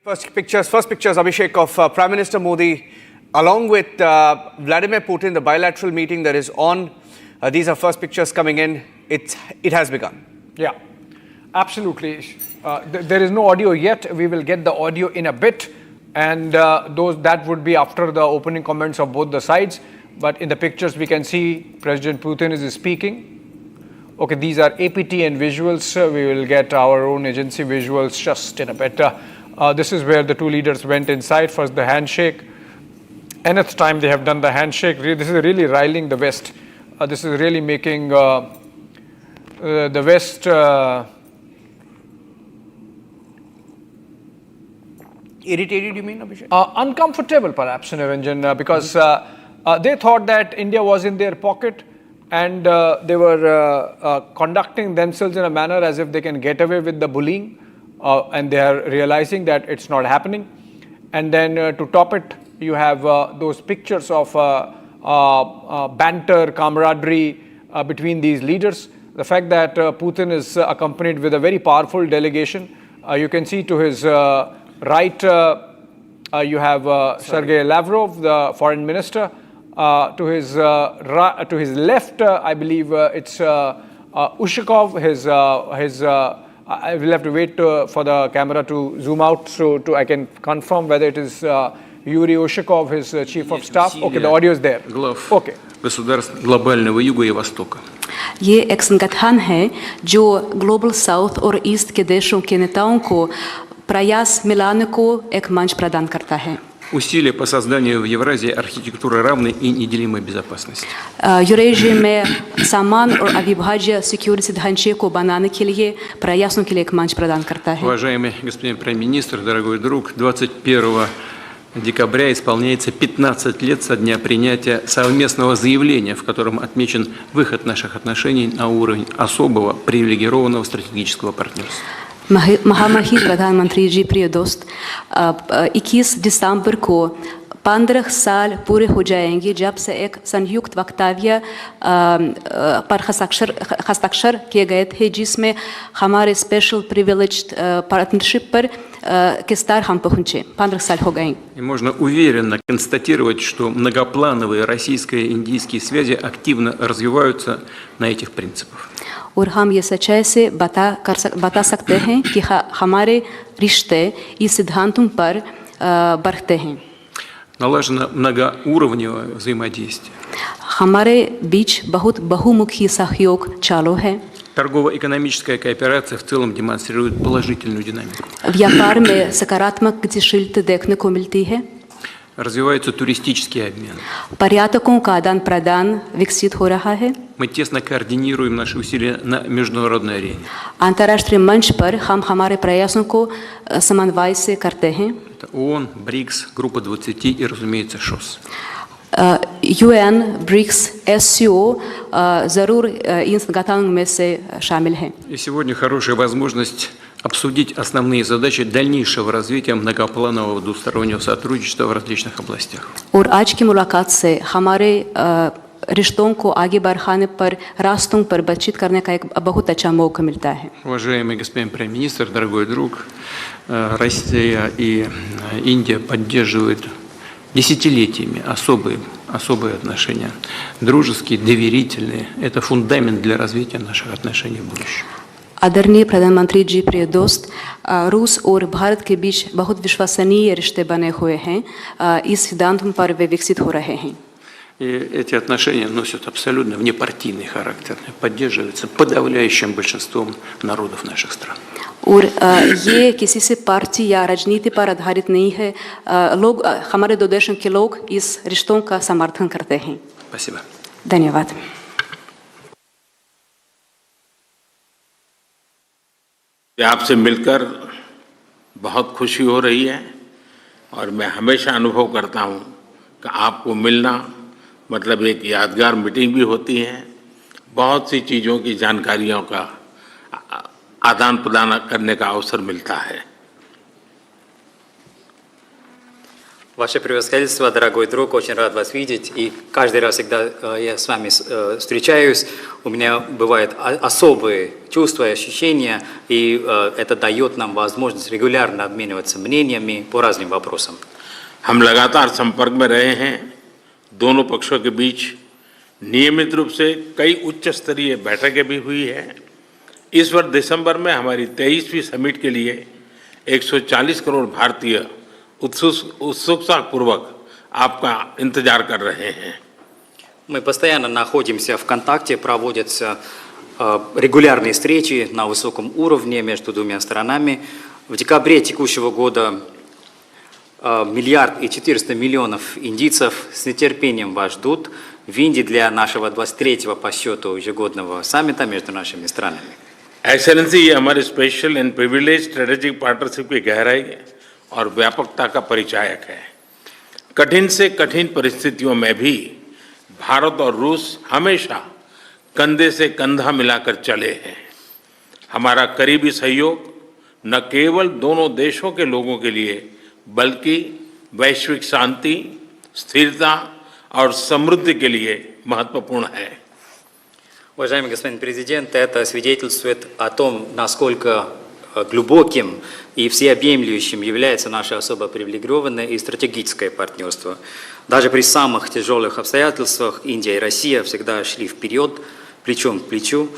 First pictures, Abhishek, of Prime Minister Modi along with Vladimir Putin, the bilateral meeting that is on. These are first pictures coming in. It has begun. Yeah, absolutely. There is no audio yet. We will get the audio in a bit, and that would be after the opening comments of both the sides. But in the pictures, we can see President Putin is speaking. Okay, these are APT and visuals. We will get our own agency visuals just in a bit. This is where the two leaders went inside. First, the handshake. Nth time they have done the handshake. This is really riling the West. This is really making the West irritated, you mean, Abhishek? Uncomfortable, perhaps, Narendra, because they thought that India was in their pocket, and they were conducting themselves in a manner as if they can get away with the bullying, and they are realizing that it's not happening. And then to top it, you have those pictures of banter, camaraderie between these leaders. The fact that Putin is accompanied with a very powerful delegation. You can see to his right, you have Sergei Lavrov, the foreign minister. To his left, I believe it's Ushakov. I will have to wait for the camera to zoom out so I can confirm whether it is Yuri Ushakov, his chief of staff. Okay, the audio is there. Okay. Государств глобального юга и востока. ये एक संगठन है जो global south और east के देशों के नेताओं को प्रयास मिलाने को एक मंच प्रदान करता है. Усилия по созданию в Евразии архитектуры равной и неделимой безопасности. यूरेशिया में समान और अविभाज्य सिक्योरिटी ढांचे को बनाने के लिए प्रयासों के लिए एक मंच प्रदान करता है. Уважаемый господин премьер-министр, дорогой друг, 21 декабря исполняется 15 лет со дня принятия совместного заявления, в котором отмечен выход наших отношений на уровень особого привилегированного стратегического партнерства. महामहिम प्रधानमंत्री जी, प्रिय दोस्त, 21 दिसंबर को 15 साल पूरे हो जाएंगे जब से एक संयुक्त वक्तव्य पर हस्ताक्षर किए गए थे, जिसमें हमारे स्पेशल प्रिविलेज्ड पार्टनरशिप पर किस स्तर हम पहुंचे. 15 साल हो गए. И можно уверенно констатировать, что многоплановые российско-индийские связи активно развиваются на этих принципах. और हम ये सच्चाई से बता सकते हैं कि हमारे रिश्ते इस सिद्धांतों पर बढ़ते हैं. Налажено многоуровневое взаимодействие. हमारे बीच बहुत बहुमुखी सहयोग चालू है. Торгово-экономическая кооперация в целом демонстрирует положительную динамику. व्यापार में सकारात्मक गतिशीलता देखने को मिलती है. Развивается туристический обмен. पर्यटकों का आदान-प्रदान विकसित हो रहा है. Мы тесно координируем наши усилия на международной арене. अंतर्राष्ट्रीय मंच पर हम हमारे प्रयासों को समन्वय से करते हैं. Это ООН, БРИКС, Группа 20 и, разумеется, ШОС. UN, BRICS, SCO जरूर इन संगठनों में से शामिल हैं. И сегодня хорошая возможность обсудить основные задачи дальнейшего развития многопланового двустороннего сотрудничества в различных областях. और आज की मुलाकात से हमारे रिश्तों को आगे बढ़ाने पर रास्तों पर बातचीत करने का एक बहुत अच्छा मौका मिलता है. Уважаемый господин премьер-министр, дорогой друг, Россия и Индия поддерживают десятилетиями особые отношения, дружеские, доверительные. Это фундамент для развития наших отношений в будущем. आदरणीय प्रधानमंत्री जी, प्रिय दोस्त, रूस और भारत के बीच बहुत विश्वसनीय रिश्ते बने हुए हैं। इस सिद्धांत पर वे विकसित हो रहे हैं। И эти отношения носят абсолютно внепартийный характер, поддерживаются подавляющим большинством народов наших стран. और ये किसी से पार्टी या राजनीति पर आधारित नहीं है। लोग, हमारे दो देशों के लोग इस रिश्तों का समर्थन करते हैं। Спасибо. धन्यवाद। आपसे मिलकर बहुत खुशी हो रही है और मैं हमेशा अनुभव करता हूँ कि आपको मिलना मतलब एक यादगार मीटिंग भी होती है, बहुत सी चीज़ों की जानकारियों का आदान प्रदान करने का अवसर मिलता है। Ваше превосходительство, дорогой друг, очень рад вас видеть. И каждый раз, когда я с вами встречаюсь, у меня бывают особые чувства и ощущения, и это дает нам возможность регулярно обмениваться мнениями по разным вопросам. हम लगातार संपर्क में रहे हैं। दोनों पक्षों के बीच नियमित रूप से कई उच्च स्तरीय बैठकें भी हुई है। इस वर्ष दिसंबर में हमारी 23वीं समिट के लिए 140 करोड़ भारतीय उत्सुकतापूर्वक आपका इंतजार कर रहे हैं। Мы постоянно находимся в контакте, проводятся регулярные встречи на высоком уровне между двумя сторонами. В декабре текущего года 1,4 миллиарда индийцев с нетерпением вас ждут в Индии для нашего 23-го по счету ежегодного саммита между нашими странами. एक्सेलेंसी, ये हमारे special and privilege strategic partnership की गहराई और व्यापकता का परिचायक है। कठिन से कठिन परिस्थितियों में भी भारत और रूस हमेशा कंधे से कंधा मिलाकर चले हैं। हमारा करीबी सहयोग न केवल दोनों देशों के लोगों के लिए बल्कि वैश्विक शांति, स्थिरता और समृद्धि के लिए महत्वपूर्ण है। Уважаемый господин президент, это свидетельствует о том, насколько глубоким и всеобъемлющим является наше особо привилегированное и стратегическое партнерство. Даже при самых тяжелых обстоятельствах Индия и Россия всегда шли вперед, плечом к плечу.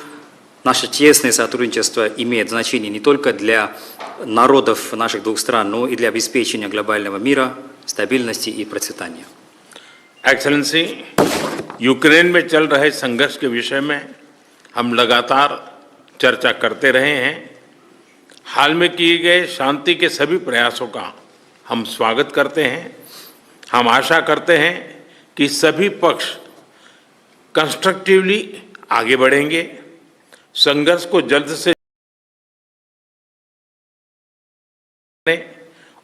Наше тесное сотрудничество имеет значение не только для народов наших двух стран, но и для обеспечения глобального мира, стабильности и процветания. एक्सेलेंसी, यूक्रेन में चल रहे संघर्ष के विषय में हम लगातार चर्चा करते रहे हैं। हाल में किए गए शांति के सभी प्रयासों का हम स्वागत करते हैं। हम आशा करते हैं कि सभी पक्ष कंस्ट्रक्टिवली आगे बढ़ेंगे। संघर्ष को जल्द से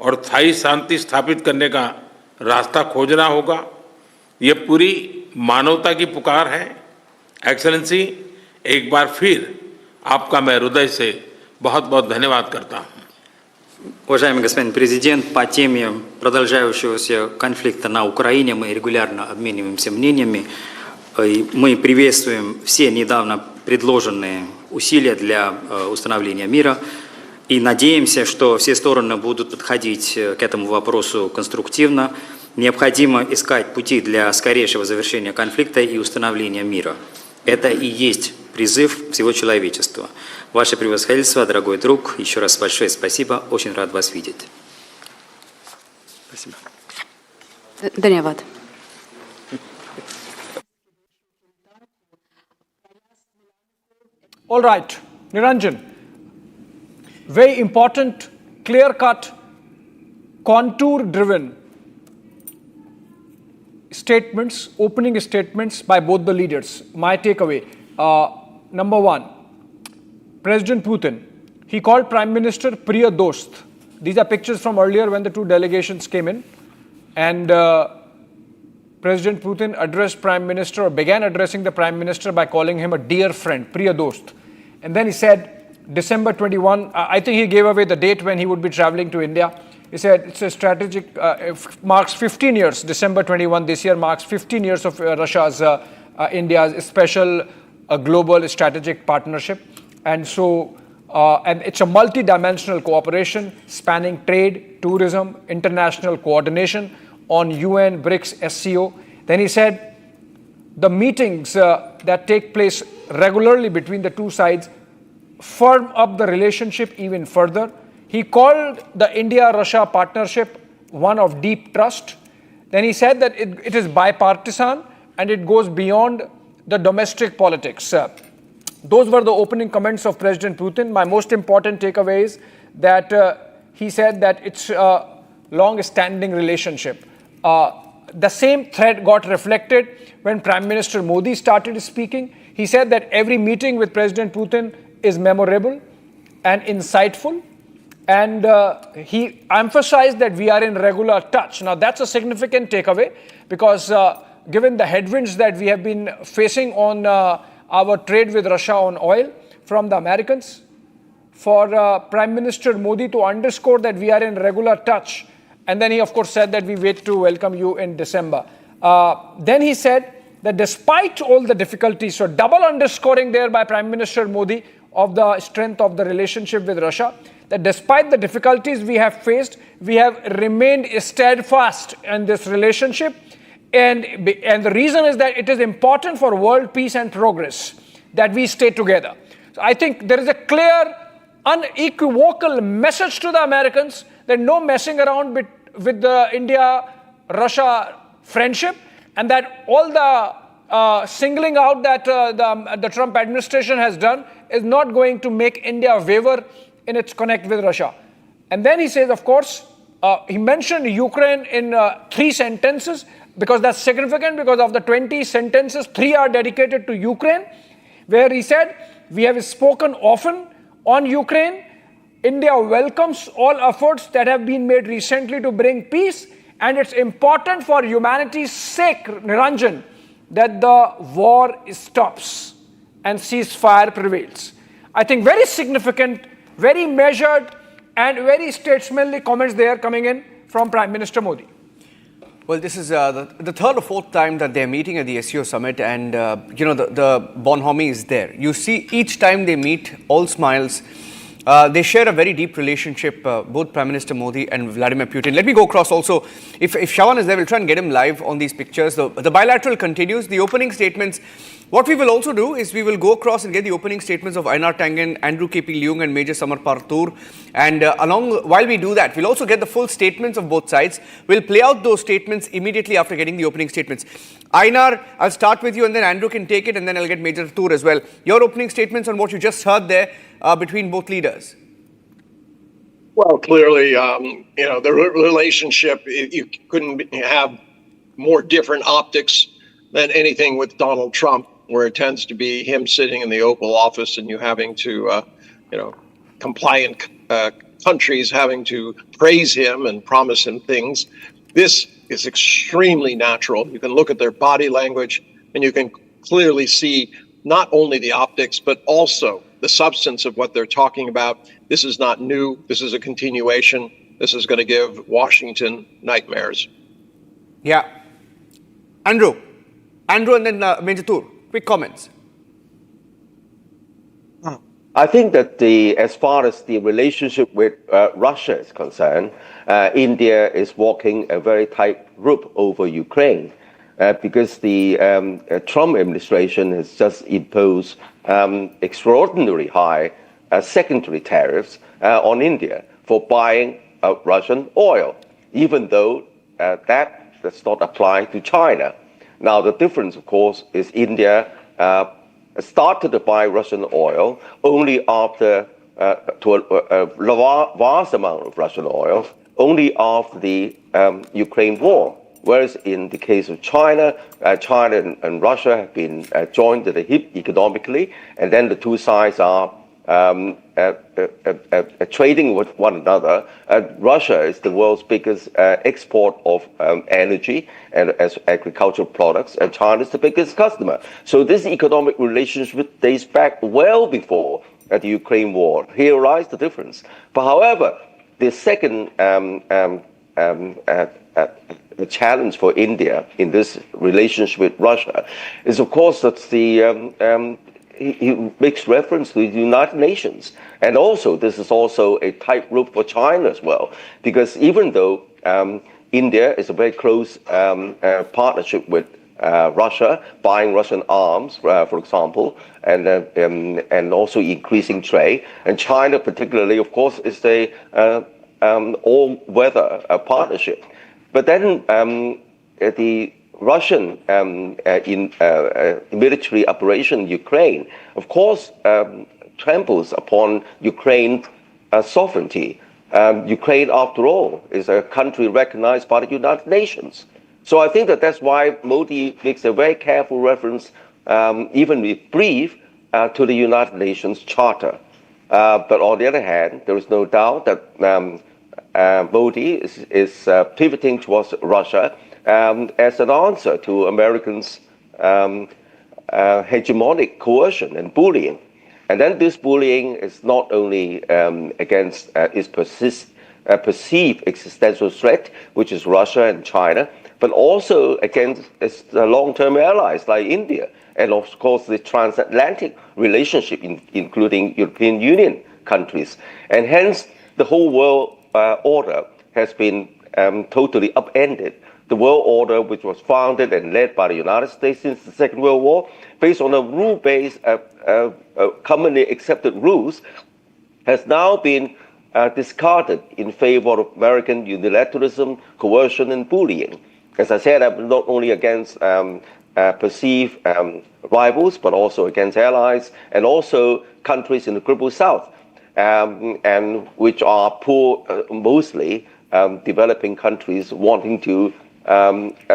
और स्थायी शांति स्थापित करने का रास्ता खोजना होगा। ये पूरी मानवता की पुकार है। एक्सेलेंसी, एक बार फिर आपका मैं हृदय से बहुत बहुत धन्यवाद करता हूँ। Уважаемый господин президент, по теме продолжающегося конфликта на Украине мы регулярно обмениваемся мнениями. Мы приветствуем все недавно предложенные усилия для установления мира и надеемся, что все стороны будут подходить к этому вопросу конструктивно. Необходимо искать пути для скорейшего завершения конфликта и установления мира. Это и есть призыв всего человечества. Ваше превосходительство, дорогой друг, еще раз большое спасибо. Очень рад вас видеть. Спасибо. धन्यवाद। All right, Niranjan, very important, clear-cut, contour-driven statements, opening statements by both the leaders. My takeaway, number one, President Putin, he called Prime Minister Priya Dost. These are pictures from earlier when the two delegations came in. And President Putin addressed Prime Minister, or began addressing the Prime Minister by calling him a dear friend, Priya Dost. And then he said, December 21, I think he gave away the date when he would be traveling to India. He said it's a strategic, marks 15 years, December 21 this year marks 15 years of Russia's, India's special global strategic partnership. And so, and it's a multi-dimensional cooperation spanning trade, tourism, international coordination, on UN, BRICS, SCO. Then he said the meetings that take place regularly between the two sides firm up the relationship even further. He called the India-Russia partnership one of deep trust. Then he said that it is bipartisan and it goes beyond the domestic politics. Those were the opening comments of President Putin. My most important takeaway is that he said that it's a long-standing relationship. The same thread got reflected when Prime Minister Modi started speaking. He said that every meeting with President Putin is memorable and insightful. And he emphasized that we are in regular touch. Now, that's a significant takeaway because given the headwinds that we have been facing on our trade with Russia on oil from the Americans, for Prime Minister Modi to underscore that we are in regular touch. And then he, of course, said that we wait to welcome you in December. Then he said that despite all the difficulties, so double underscoring there by Prime Minister Modi of the strength of the relationship with Russia, that despite the difficulties we have faced, we have remained steadfast in this relationship. And the reason is that it is important for world peace and progress that we stay together. So I think there is a clear, unequivocal message to the Americans that no messing around with the India-Russia friendship, and that all the singling out that the Trump administration has done is not going to make India waver in its connect with Russia. And then he says, of course, he mentioned Ukraine in 3 sentences because that's significant, because of the 20 sentences, 3 are dedicated to Ukraine, where he said, we have spoken often on Ukraine. India welcomes all efforts that have been made recently to bring peace, and it's important for humanity's sake, Niranjan, that the war stops and ceasefire prevails. I think very significant, very measured, and very statesmanly comments there coming in from Prime Minister Modi. Well, this is the third or fourth time that they're meeting at the SCO Summit, and the bonhomie is there. You see, each time they meet, all smiles. They share a very deep relationship, both Prime Minister Modi and Vladimir Putin. Let me go across also. If Shawan is there, we'll try and get him live on these pictures. The bilateral continues. The opening statements. What we will also do is we will go across and get the opening statements of Einar Tangen, Andrew K.P. Leung and Major Samar Partur. And while we do that, we'll also get the full statements of both sides. We'll play out those statements immediately after getting the opening statements. Einar, I'll start with you and then Andrew can take it and then I'll get Major Partur as well. Your opening statements on what you just heard there between both leaders. Well, clearly, the relationship, you couldn't have more different optics than anything with Donald Trump, where it tends to be him sitting in the Oval Office and you having to, compliant countries having to praise him and promise him things. This is extremely natural. You can look at their body language and you can clearly see not only the optics, but also the substance of what they're talking about. This is not new. This is a continuation. This is going to give Washington nightmares. Yeah. Andrew and then Major Partur, quick comments. I think that as far as the relationship with Russia is concerned, India is walking a very tight rope over Ukraine because the Trump administration has just imposed extraordinarily high secondary tariffs on India for buying Russian oil, even though that does not apply to China. Now, the difference, of course, is India started to buy Russian oil only after, to a vast amount of Russian oil, only after the Ukraine war. Whereas in the case of China, China and Russia have been joined at the hip economically, and then the two sides are trading with one another. Russia is the world's biggest export of energy and as agricultural products, and China is the biggest customer. So this economic relationship dates back well before the Ukraine war. Here lies the difference. But however, the second the challenge for India in this relationship with Russia is, of course, that he makes reference to the United Nations. And also, this is also a tightrope for China as well, because even though India is a very close partnership with Russia, buying Russian arms, for example, and also increasing trade. And China, particularly, of course, is a all-weather partnership. But then the Russian military operation in Ukraine, of course, tramples upon Ukraine's sovereignty. Ukraine, after all, is a country recognized by the United Nations. So I think that's why Modi makes a very careful reference, even if brief, to the United Nations Charter. But on the other hand, there is no doubt that Modi is pivoting towards Russia as an answer to Americans' hegemonic coercion and bullying. And then this bullying is not only against its perceived existential threat, which is Russia and China, but also against its long-term allies like India, and of course the transatlantic relationship, including European Union countries. And hence, the whole world order has been totally upended. The world order, which was founded and led by the United States since the Second World War, based on a rule-based, commonly accepted rules, has now been discarded in favor of American unilateralism, coercion, and bullying. As I said, not only against perceived rivals, but also against allies, and also countries in the global south, and which are poor, mostly developing countries wanting to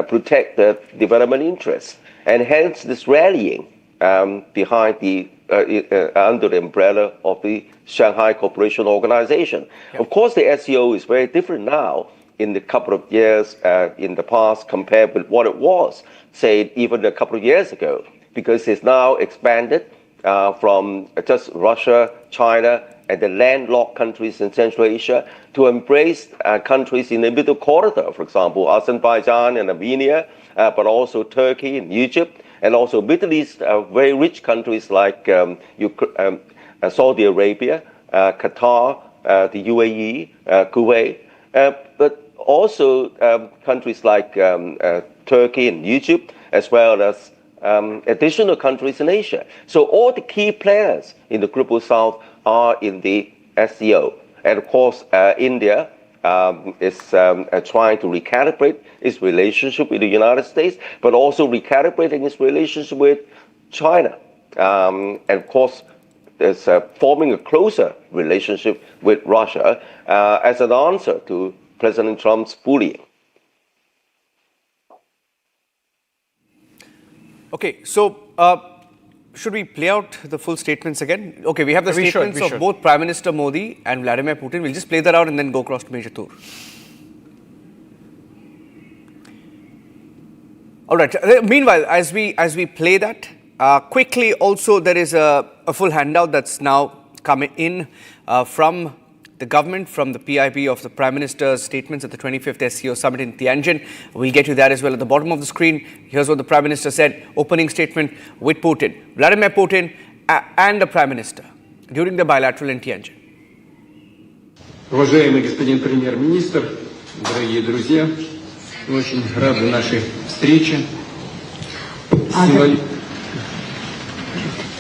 protect their development interests. And hence this rallying behind the under the umbrella of the Shanghai Cooperation Organization. Yeah. Of course, the SCO is very different now in the couple of years in the past compared with what it was, say, even a couple of years ago, because it's now expanded from just Russia, China, and the landlocked countries in Central Asia to embrace countries in the middle corridor, for example, Azerbaijan and Armenia, but also Turkey and Egypt, and also Middle East, very rich countries like Saudi Arabia, Qatar, the UAE, Kuwait, but also countries like Turkey and Egypt, as well as additional countries in Asia. So all the key players in the global south are in the SCO. And of course, India is trying to recalibrate its relationship with the United States, but also recalibrating its relationship with China. And of course, there's forming a closer relationship with Russia as an answer to President Trump's bullying. Okay, so should we play out the full statements again? Okay, we have the statements of both Prime Minister Modi and Vladimir Putin. We'll just play that out and then go across to Major Tour. All right. Meanwhile, as we play that, quickly also there is a full handout that's now coming in from the government, from the PIB of the Prime Minister's statements at the 25th SCO Summit in Tianjin. We'll get you that as well at the bottom of the screen. Here's what the Prime Minister said, opening statement with Putin, Vladimir Putin and the Prime Minister during the bilateral in Tianjin. Уважаемый господин премьер-министр, дорогие друзья, очень рады нашей встрече.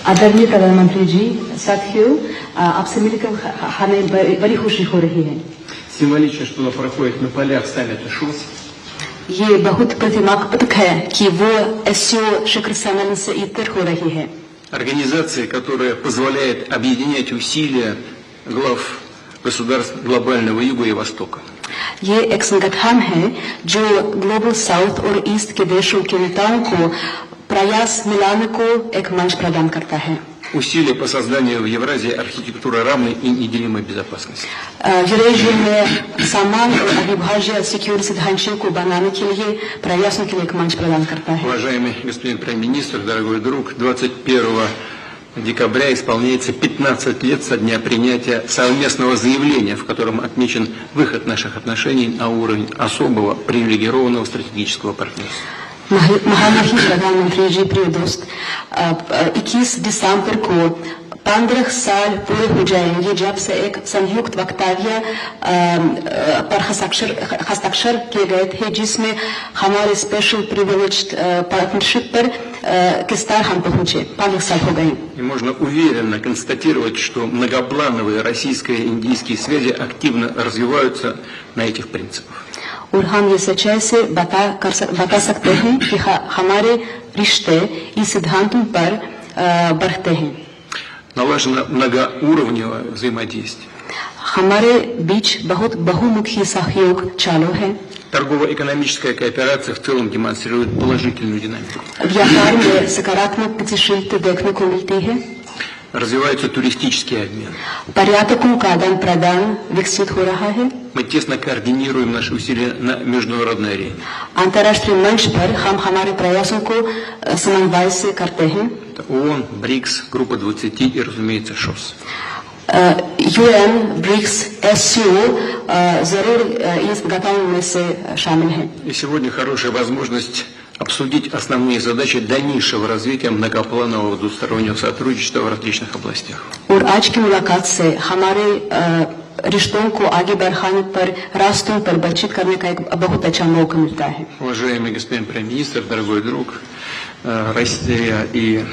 आदरणीय प्रधानमंत्री जी, साथियों, आपसे मिलकर हमें बड़ी खुशी हो रही है। Символично, что она проходит на полях саммита ШОС. ये बहुत प्रतिमात्मक है कि वो SCO शिखर सम्मेलन से इतर हो रही है। Организация, которая позволяет объединять усилия глав государств глобального Юга и Востока. ये एक संगठन है जो ग्लोबल साउथ और ईस्ट के देशों के नेताओं को प्रयास मिलाने को एक मंच प्रदान करता है। Усилия по созданию в Евразии архитектуры равной и неделимой безопасности. यूरेशिया में समान और अविभाज्य सिक्योरिटी ढांचे को बनाने के लिए प्रयासों के लिए एक मंच प्रदान करता है। Уважаемый господин премьер-министр, дорогой друг, 21 декабря исполняется 15 лет со дня принятия совместного заявления, в котором отмечен выход наших отношений на уровень особого привилегированного стратегического партнерства. महामहिम प्रधानमंत्री जी, प्रिय दोस्त, 21 दिसंबर को 15 साल पूरे हो जाएंगे जब से एक संयुक्त वक्तव्य पर हस्ताक्षर किए गए थे, जिसमें हमारे स्पेशल प्रिविलेज्ड पार्टनरशिप पर किस तरह हम पहुंचे. 15 साल हो गए. И можно уверенно констатировать, что многоплановые российско-индийские связи активно развиваются на этих принципах. और हम ये सच्चाई से बता सकते हैं कि हमारे रिश्ते इस सिद्धांतों पर बढ़ते हैं. Налажено многоуровневое взаимодействие. हमारे बीच बहुत बहुमुखी सहयोग चालू है. Торгово-экономическая кооперация в целом демонстрирует положительную динамику. व्यापार में सकारात्मक गतिशीलता देखने को मिलती है. Развивается туристический обмен. पर्यटकों का आदान प्रदान विकसित हो रहा है. Мы тесно координируем наши усилия на международной арене. अंतर्राष्ट्रीय मंच पर हम हमारे प्रयासों को समन्वय से करते हैं. ООН, БРИКС, группа 20 и, разумеется, ШОС. UN, BRICS, SCO जरूर इस गताओं में से शामिल हैं. И сегодня хорошая возможность обсудить основные задачи дальнейшего развития многопланового двустороннего сотрудничества в различных областях. और आज की मुलाकात से हमारे रिश्तों को आगे बढ़ाने पर रास्तों पर बातचीत करने का एक बहुत अच्छा मौका मिलता है. Уважаемый господин премьер-министр, дорогой друг, Россия и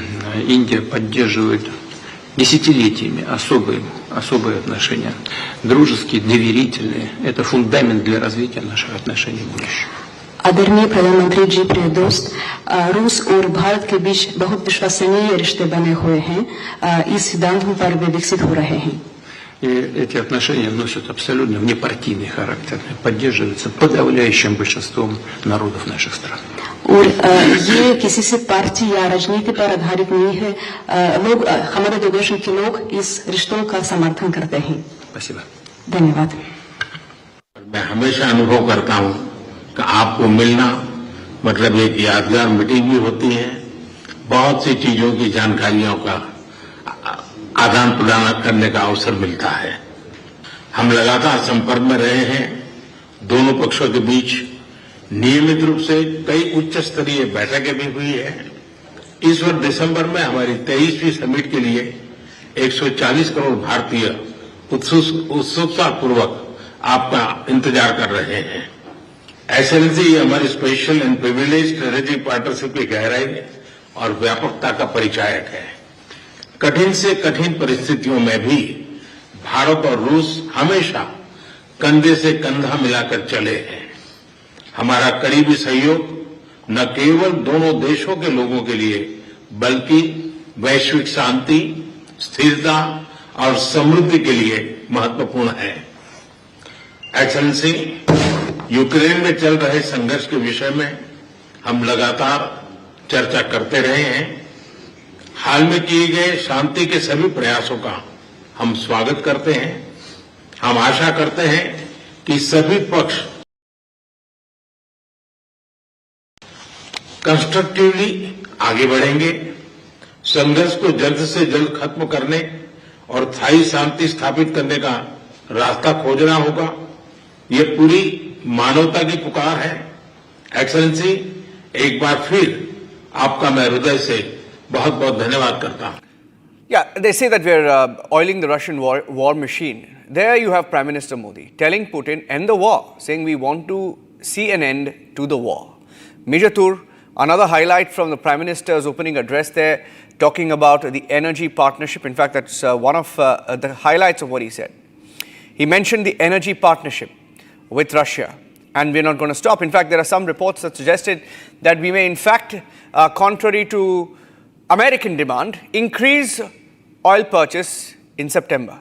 Индия поддерживают десятилетиями особые отношения, дружеские, доверительные. Это фундамент для развития наших отношений в будущем. आदरणीय प्रधानमंत्री जी, प्रिय दोस्त, रूस और भारत के बीच बहुत विश्वसनीय रिश्ते बने हुए हैं. इस सिद्धांतों पर वे विकसित हो रहे हैं. И эти отношения носят абсолютно внепартийный характер, поддерживаются подавляющим большинством народов наших стран. और ये किसी से पार्टी या राजनीति पर आधारित नहीं है. लोग हमारे दो देशों के लोग इस रिश्तों का समर्थन करते हैं. Спасибо. धन्यवाद. मैं हमेशा अनुभव करता हूं कि आपको मिलना मतलब एक यादगार मीटिंग भी होती है, बहुत सी चीजों की जानकारियों का आदान प्रदान करने का अवसर मिलता है. हम लगातार संपर्क में रहे हैं. दोनों पक्षों के बीच नियमित रूप से कई उच्च स्तरीय बैठकें भी हुई है. इस वर्ष दिसंबर में हमारी 23वीं समिट के लिए 140 करोड़ भारतीय उत्सुकता पूर्वक आपका इंतजार कर रहे हैं. एक्सेलेंसी, ये हमारी special and privilege strategic partnership की गहराई और व्यापकता का परिचायक है. कठिन से कठिन परिस्थितियों में भी भारत और रूस हमेशा कंधे से कंधा मिलाकर चले हैं. हमारा करीबी सहयोग न केवल दोनों देशों के लोगों के लिए बल्कि वैश्विक शांति, स्थिरता और समृद्धि के लिए महत्वपूर्ण है. एक्सेलेंसी, यूक्रेन में चल रहे संघर्ष के विषय में हम लगातार चर्चा करते रहे हैं. हाल में किए गए शांति के सभी प्रयासों का हम स्वागत करते हैं. हम आशा करते हैं कि सभी पक्ष कंस्ट्रक्टिवली आगे बढ़ेंगे. संघर्ष को जल्द से जल्द खत्म करने और स्थायी शांति स्थापित करने का रास्ता खोजना होगा. ये पूरी मानवता की पुकार है. एक्सेलेंसी, एक बार फिर आपका मैं हृदय से बहुत बहुत धन्यवाद करता हूं. Yeah, they say that we're oiling the Russian war machine. There you have Prime Minister Modi telling Putin, end the war, saying we want to see an end to the war. Major Tour, another highlight from the Prime Minister's opening address there, talking about the energy partnership. In fact, that's one of the highlights of what he said. He mentioned the energy partnership with Russia, and we're not going to stop. In fact, there are some reports that suggested that we may, in fact, contrary to American demand, increase oil purchase in September.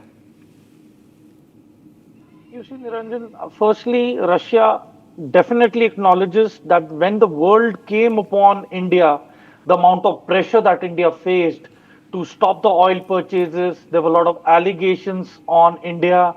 You see, Niranjan, firstly, Russia definitely acknowledges that when the world came upon India, the amount of pressure that India faced to stop the oil purchases, there were a lot of allegations on India.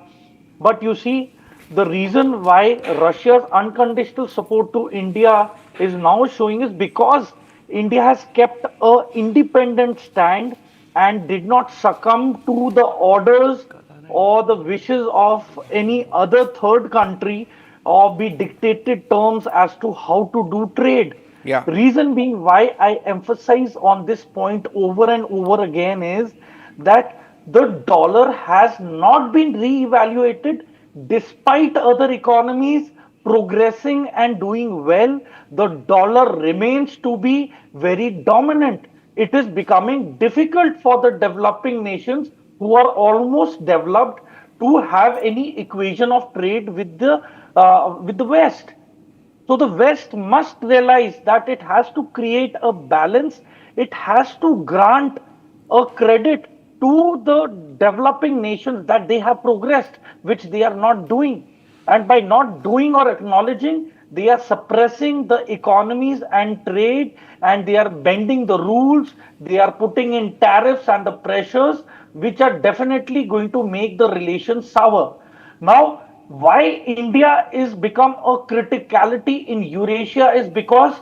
But you see, the reason why Russia's unconditional support to India is now showing is because India has kept an independent stand and did not succumb to the orders or the wishes of any other third country or be dictated terms as to how to do trade. Yeah. Reason being why I emphasize on this point over and over again is that the dollar has not been re-evaluated despite other economies progressing and doing well. The dollar remains to be very dominant. It is becoming difficult for the developing nations who are almost developed to have any equation of trade with the West. So the West must realize that it has to create a balance. It has to grant a credit to the developing nations that they have progressed, which they are not doing. And by not doing or acknowledging, they are suppressing the economies and trade, and they are bending the rules. They are putting in tariffs and the pressures, which are definitely going to make the relations sour. Now, why India is become a criticality in Eurasia is because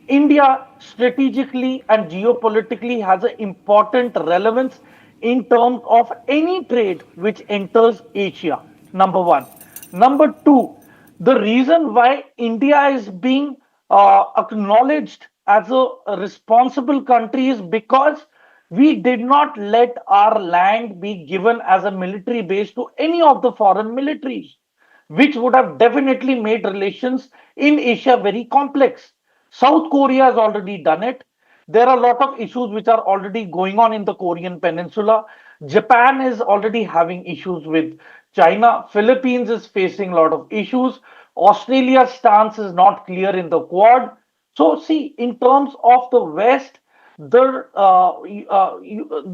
India strategically and geopolitically has an important relevance in terms of any trade which enters Asia, number one. Number two, the reason why India is being acknowledged as a responsible country is because we did not let our land be given as a military base to any of the foreign militaries, which would have definitely made relations in Asia very complex. South Korea has already done it. There are a lot of issues which are already going on in the Korean Peninsula. Japan is already having issues with China. Philippines is facing a lot of issues. Australia's stance is not clear in the Quad. So, see, in terms of the West, the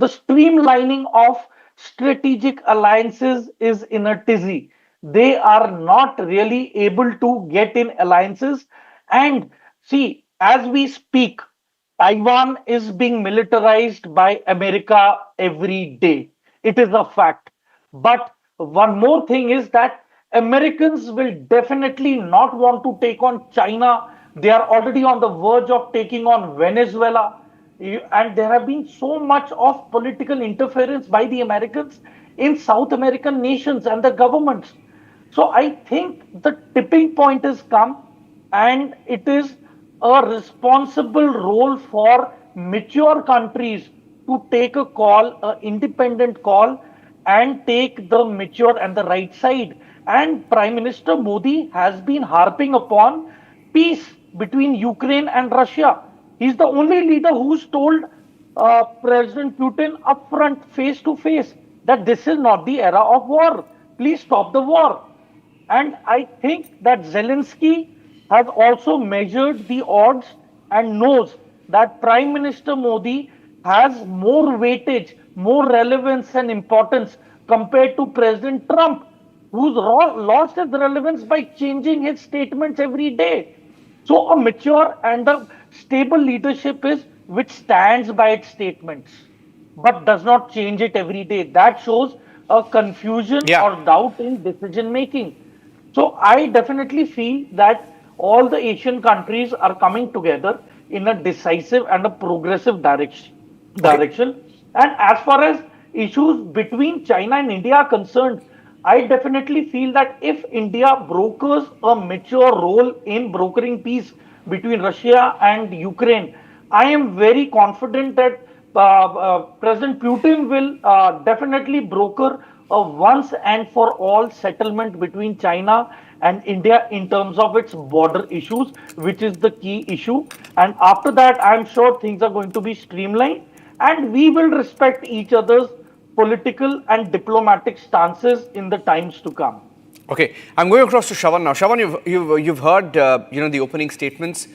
streamlining of strategic alliances is in a tizzy. They are not really able to get in alliances. And see, as we speak, Taiwan is being militarized by America every day. It is a fact. But one more thing is that Americans will definitely not want to take on China. They are already on the verge of taking on Venezuela. And there have been so much of political interference by the Americans in South American nations and the governments. So I think the tipping point has come, and it is a responsible role for mature countries to take a call, an independent call, and take the mature and the right side. And Prime Minister Modi has been harping upon peace between Ukraine and Russia. He's the only leader who's told President Putin upfront, face to face, that this is not the era of war. Please stop the war. And I think that Zelensky has also measured the odds and knows that Prime Minister Modi has more weightage, more relevance and importance compared to President Trump, who's lost his relevance by changing his statements every day. So a mature and a stable leadership is which stands by its statements, but does not change it every day. That shows a confusion or doubt in decision making. So I definitely feel that all the Asian countries are coming together in a decisive and a progressive direction. And as far as issues between China and India are concerned, I definitely feel that if India brokers a mature role in brokering peace between Russia and Ukraine, I am very confident that President Putin will definitely broker a once and for all settlement between China and India in terms of its border issues, which is the key issue. And after that, I'm sure things are going to be streamlined, and we will respect each other's political and diplomatic stances in the times to come. Okay, I'm going across to Shravan now. Shravan, you've heard the opening statements.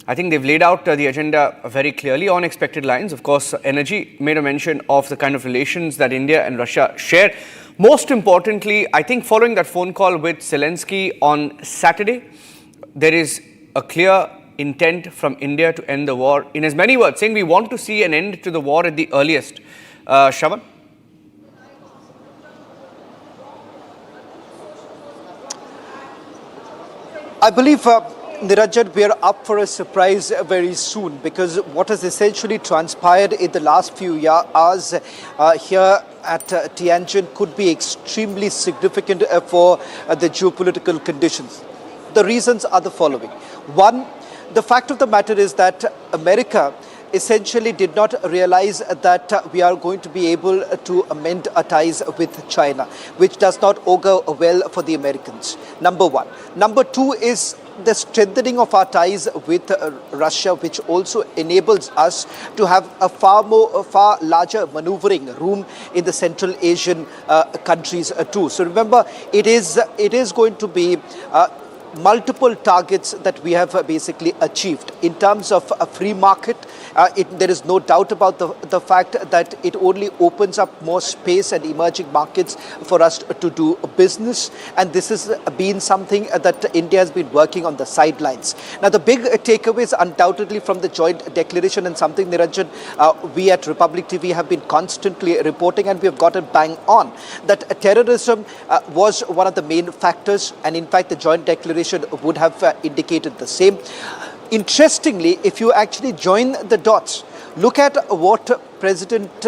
I think they've laid out the agenda very clearly on expected lines. Of course, Energy made a mention of the kind of relations that India and Russia share. Most importantly, I think following that phone call with Zelensky on Saturday, there is a clear intent from India to end the war. In as many words, saying we want to see an end to the war at the earliest. Shravan? I believe, Niranjan, we are up for a surprise very soon, because what has essentially transpired in the last few hours here at Tianjin could be extremely significant for the geopolitical conditions. The reasons are the following. One, the fact of the matter is that America essentially did not realize that we are going to be able to amend our ties with China, which does not augur well for the Americans. Number one. Number two is the strengthening of our ties with Russia, which also enables us to have a far larger maneuvering room in the Central Asian countries too. So remember, it is going to be multiple targets that we have basically achieved in terms of a free market. There is no doubt about the fact that it only opens up more space and emerging markets for us to do business, and this has been something that India has been working on the sidelines. Now the big takeaways undoubtedly from the joint declaration, and something, Niranjan, we at Republic TV have been constantly reporting, and we have gotten bang on, that terrorism was one of the main factors, and in fact the joint declaration would have indicated the same. Interestingly, if you actually join the dots, look at what President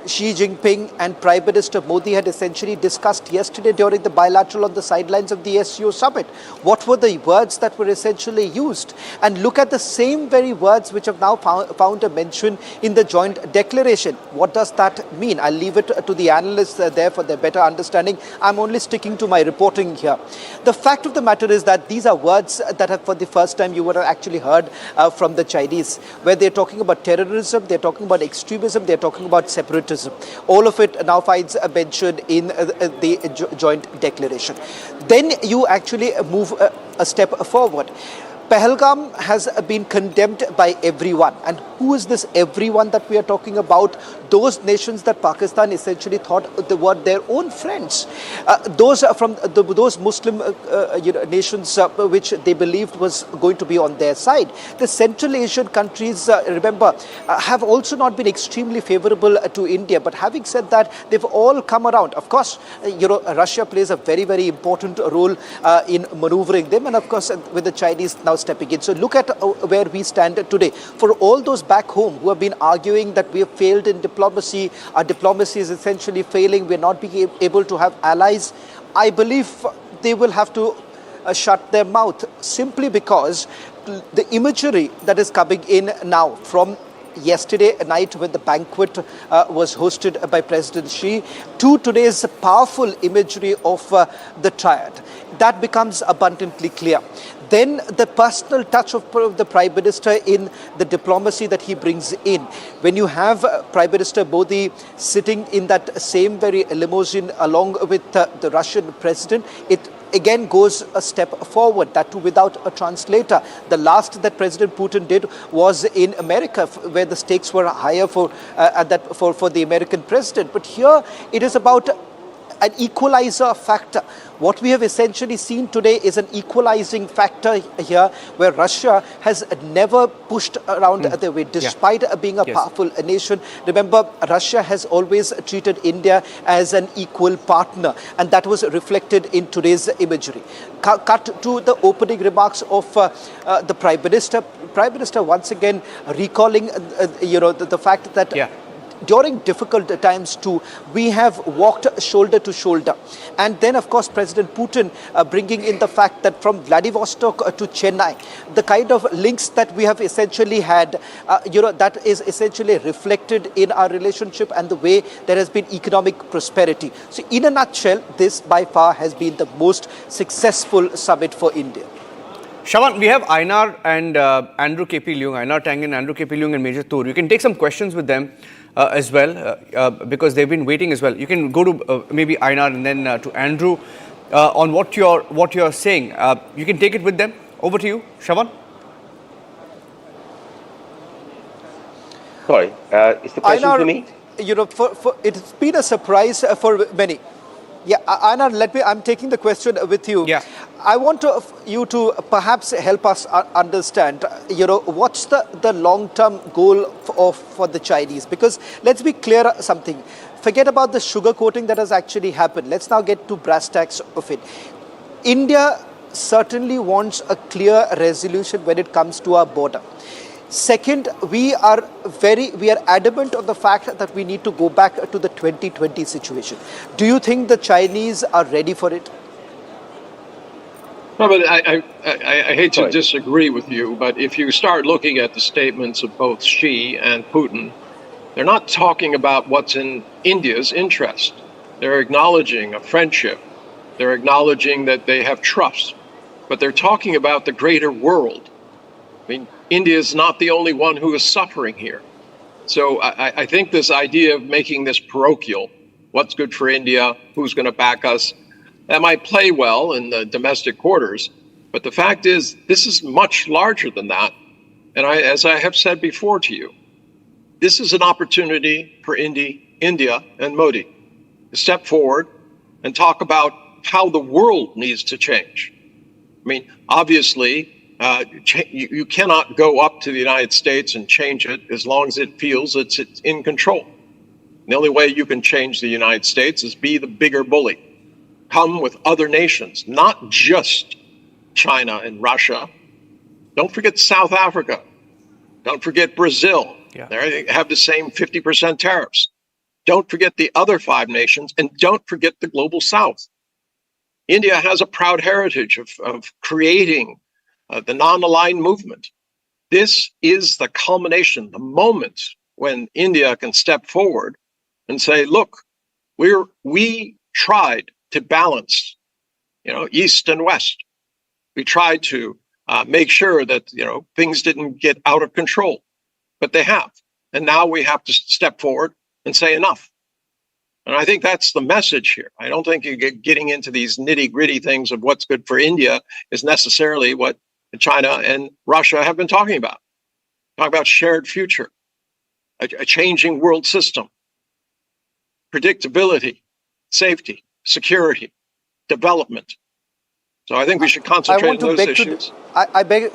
Xi Jinping and Prime Minister Modi had essentially discussed yesterday during the bilateral on the sidelines of the SCO Summit. What were the words that were essentially used? And look at the same very words which have now found a mention in the joint declaration. What does that mean? I'll leave it to the analysts there for their better understanding. I'm only sticking to my reporting here. The fact of the matter is that these are words that have, for the first time, you would have actually heard from the Chinese, where they're talking about terrorism, they're talking about extremism, they're talking about separatism. All of it now finds a mention in the joint declaration. Then you actually move a step forward. Pahalgam has been condemned by everyone. And who is this everyone that we are talking about? Those nations that Pakistan essentially thought they were their own friends. Those from those Muslim nations which they believed was going to be on their side. The Central Asian countries, remember, have also not been extremely favorable to India. But having said that, they've all come around. Of course, Russia plays a very, very important role in maneuvering them. And of course, with the Chinese now stepping in. So look at where we stand today. For all those back home who have been arguing that we have failed in diplomacy, our diplomacy is essentially failing, we're not being able to have allies, I believe they will have to shut their mouth, simply because the imagery that is coming in now from yesterday night when the banquet was hosted by President Xi to today's powerful imagery of the triad, that becomes abundantly clear. Then the personal touch of the Prime Minister in the diplomacy that he brings in. When you have Prime Minister Modi sitting in that same very limousine along with the Russian President, it again goes a step forward, that too without a translator. The last that President Putin did was in America, where the stakes were higher for the American president. But here it is about an equalizer factor. What we have essentially seen today is an equalizing factor here, where Russia has never pushed around their way, despite being a powerful nation. Remember, Russia has always treated India as an equal partner, and that was reflected in today's imagery. Cut to the opening remarks of the Prime Minister. Prime Minister once again recalling, the fact that during difficult times too, we have walked shoulder to shoulder. And then, of course, President Putin bringing in the fact that from Vladivostok to Chennai, the kind of links that we have essentially had, that is essentially reflected in our relationship and the way there has been economic prosperity. So in a nutshell, this by far has been the most successful summit for India. Shravan, we have Einar and Andrew KP Leung, Einar Tang and Andrew KP Leung and Major Toor. You can take some questions with them as well, because they've been waiting as well. You can go to maybe Einar and then to Andrew on what you're saying. You can take it with them. Over to you, Shravan. Sorry, is the question Einar, to me? It's been a surprise for many. Yeah, Einar, I'm taking the question with you. Yeah. I want you to perhaps help us understand, what's the long-term goal for the Chinese? Because let's be clear something. Forget about the sugarcoating that has actually happened. Let's now get to brass tacks of it. India certainly wants a clear resolution when it comes to our border. Second, we are adamant on the fact that we need to go back to the 2020 situation. Do you think the Chinese are ready for it? No, but I hate to disagree with you, but if you start looking at the statements of both Xi and Putin, they're not talking about what's in India's interest. They're acknowledging a friendship. They're acknowledging that they have trust, but they're talking about the greater world. I mean, India is not the only one who is suffering here. So I think this idea of making this parochial, what's good for India, who's going to back us, that might play well in the domestic quarters. But the fact is, this is much larger than that. And as I have said before to you, this is an opportunity for India and Modi to step forward and talk about how the world needs to change. I mean, obviously, you cannot go up to the United States and change it as long as it feels it's in control. The only way you can change the United States is be the bigger bully. Come with other nations, not just China and Russia. Don't forget South Africa. Don't forget Brazil. Yeah. They have the same 50% tariffs. Don't forget the other 5 nations, and don't forget the global South. India has a proud heritage of creating the non-aligned movement. This is the culmination, the moment when India can step forward and say, look, we tried to balance, East and West. We tried to make sure that, things didn't get out of control, but they have. And now we have to step forward and say enough. And I think that's the message here. I don't think you get getting into these nitty-gritty things of what's good for India is necessarily what China and Russia have been talking about. Talk about shared future, a changing world system, predictability, safety, security, development. So I think we should concentrate on those issues. I beg.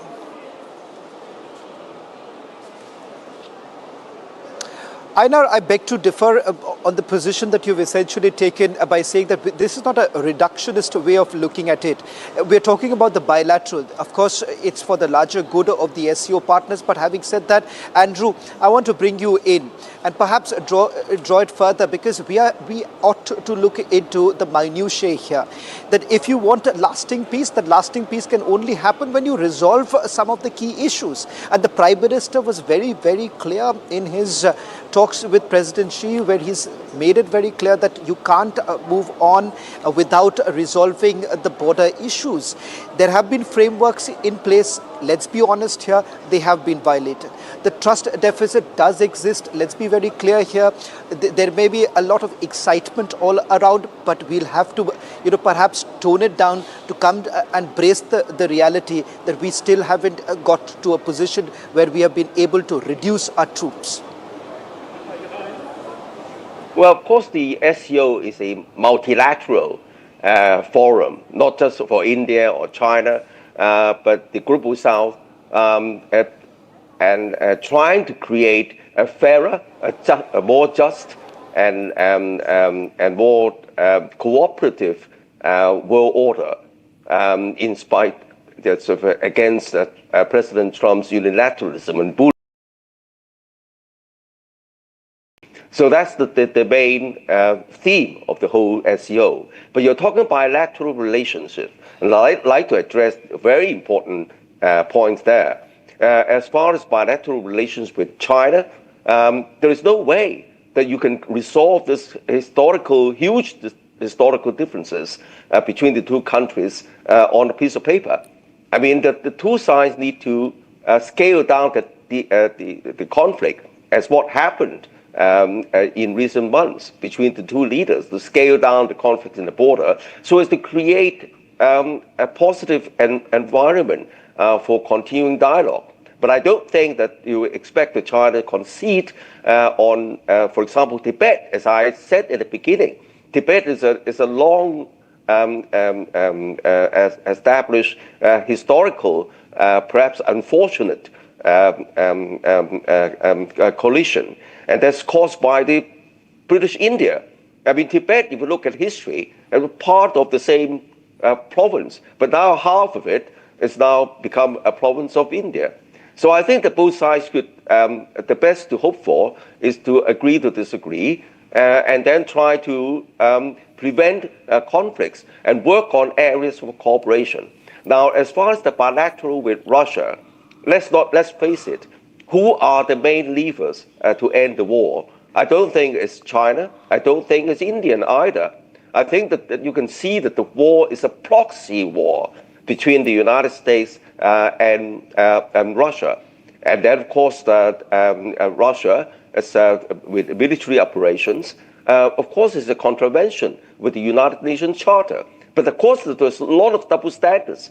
Einar, I beg to differ on the position that you've essentially taken by saying that this is not a reductionist way of looking at it. We're talking about the bilateral. Of course, it's for the larger good of the SCO partners. But having said that, Andrew, I want to bring you in and perhaps draw it further, because we ought to look into the minutiae here. That if you want a lasting peace, that lasting peace can only happen when you resolve some of the key issues. And the Prime Minister was very, very clear in his talks with President Xi, where he's made it very clear that you can't move on without resolving the border issues. There have been frameworks in place. Let's be honest here, they have been violated. The trust deficit does exist. Let's be very clear here. There may be a lot of excitement all around, but we'll have to, perhaps tone it down to come and brace the reality that we still haven't got to a position where we have been able to reduce our troops. Well, of course, the SCO is a multilateral forum, not just for India or China, but the global South, and trying to create a fairer, a more just, and more cooperative world order, in spite against President Trump's unilateralism and bullying. So that's the main theme of the whole SCO. But you're talking bilateral relationship, and I'd like to address a very important points there. As far as bilateral relations with China, there is no way that you can resolve this huge historical differences between the two countries on a piece of paper. I mean, the two sides need to scale down the conflict, as what happened in recent months between the two leaders, to scale down the conflict in the border so as to create a positive environment for continuing dialogue. But I don't think that you expect the China to concede on, for example, Tibet. As I said at the beginning, Tibet is a long established historical, perhaps unfortunate collision, and that's caused by the British India. I mean, Tibet, if you look at history, it was part of the same province, but now half of it has now become a province of India. So I think that both sides could, the best to hope for is to agree to disagree, and then try to prevent conflicts and work on areas of cooperation. Now, as far as the bilateral with Russia, let's face it, who are the main levers to end the war? I don't think it's China. I don't think it's India either. I think that you can see that the war is a proxy war between the United States and Russia. And then, of course, Russia, with military operations, of course, is a contravention with the United Nations Charter. But of course, there's a lot of double standards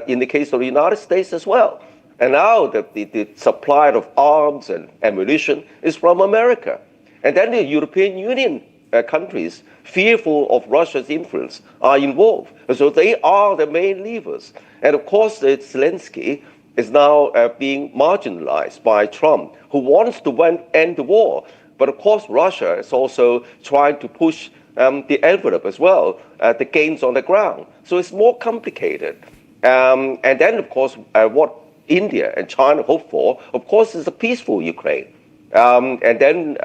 in the case of the United States as well. And now the supply of arms and ammunition is from America. And then the European Union countries, fearful of Russia's influence, are involved. And so they are the main levers. And of course, Zelensky is now being marginalized by Trump, who wants to end the war. But of course, Russia is also trying to push the envelope as well, the gains on the ground. So it's more complicated. And then, of course, what India and China hope for, of course, is a peaceful Ukraine. And then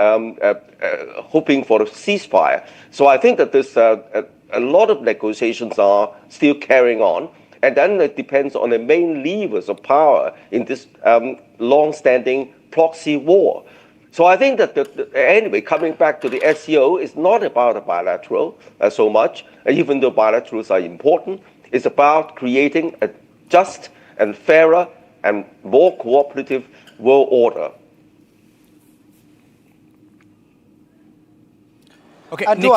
hoping for a ceasefire. So I think that there's a lot of negotiations are still carrying on. And then it depends on the main levers of power in this long-standing proxy war. So I think that, anyway, coming back to the SCO, it's not about a bilateral so much, even though bilaterals are important. It's about creating a just and fairer and more cooperative world order. Okay, Andrew,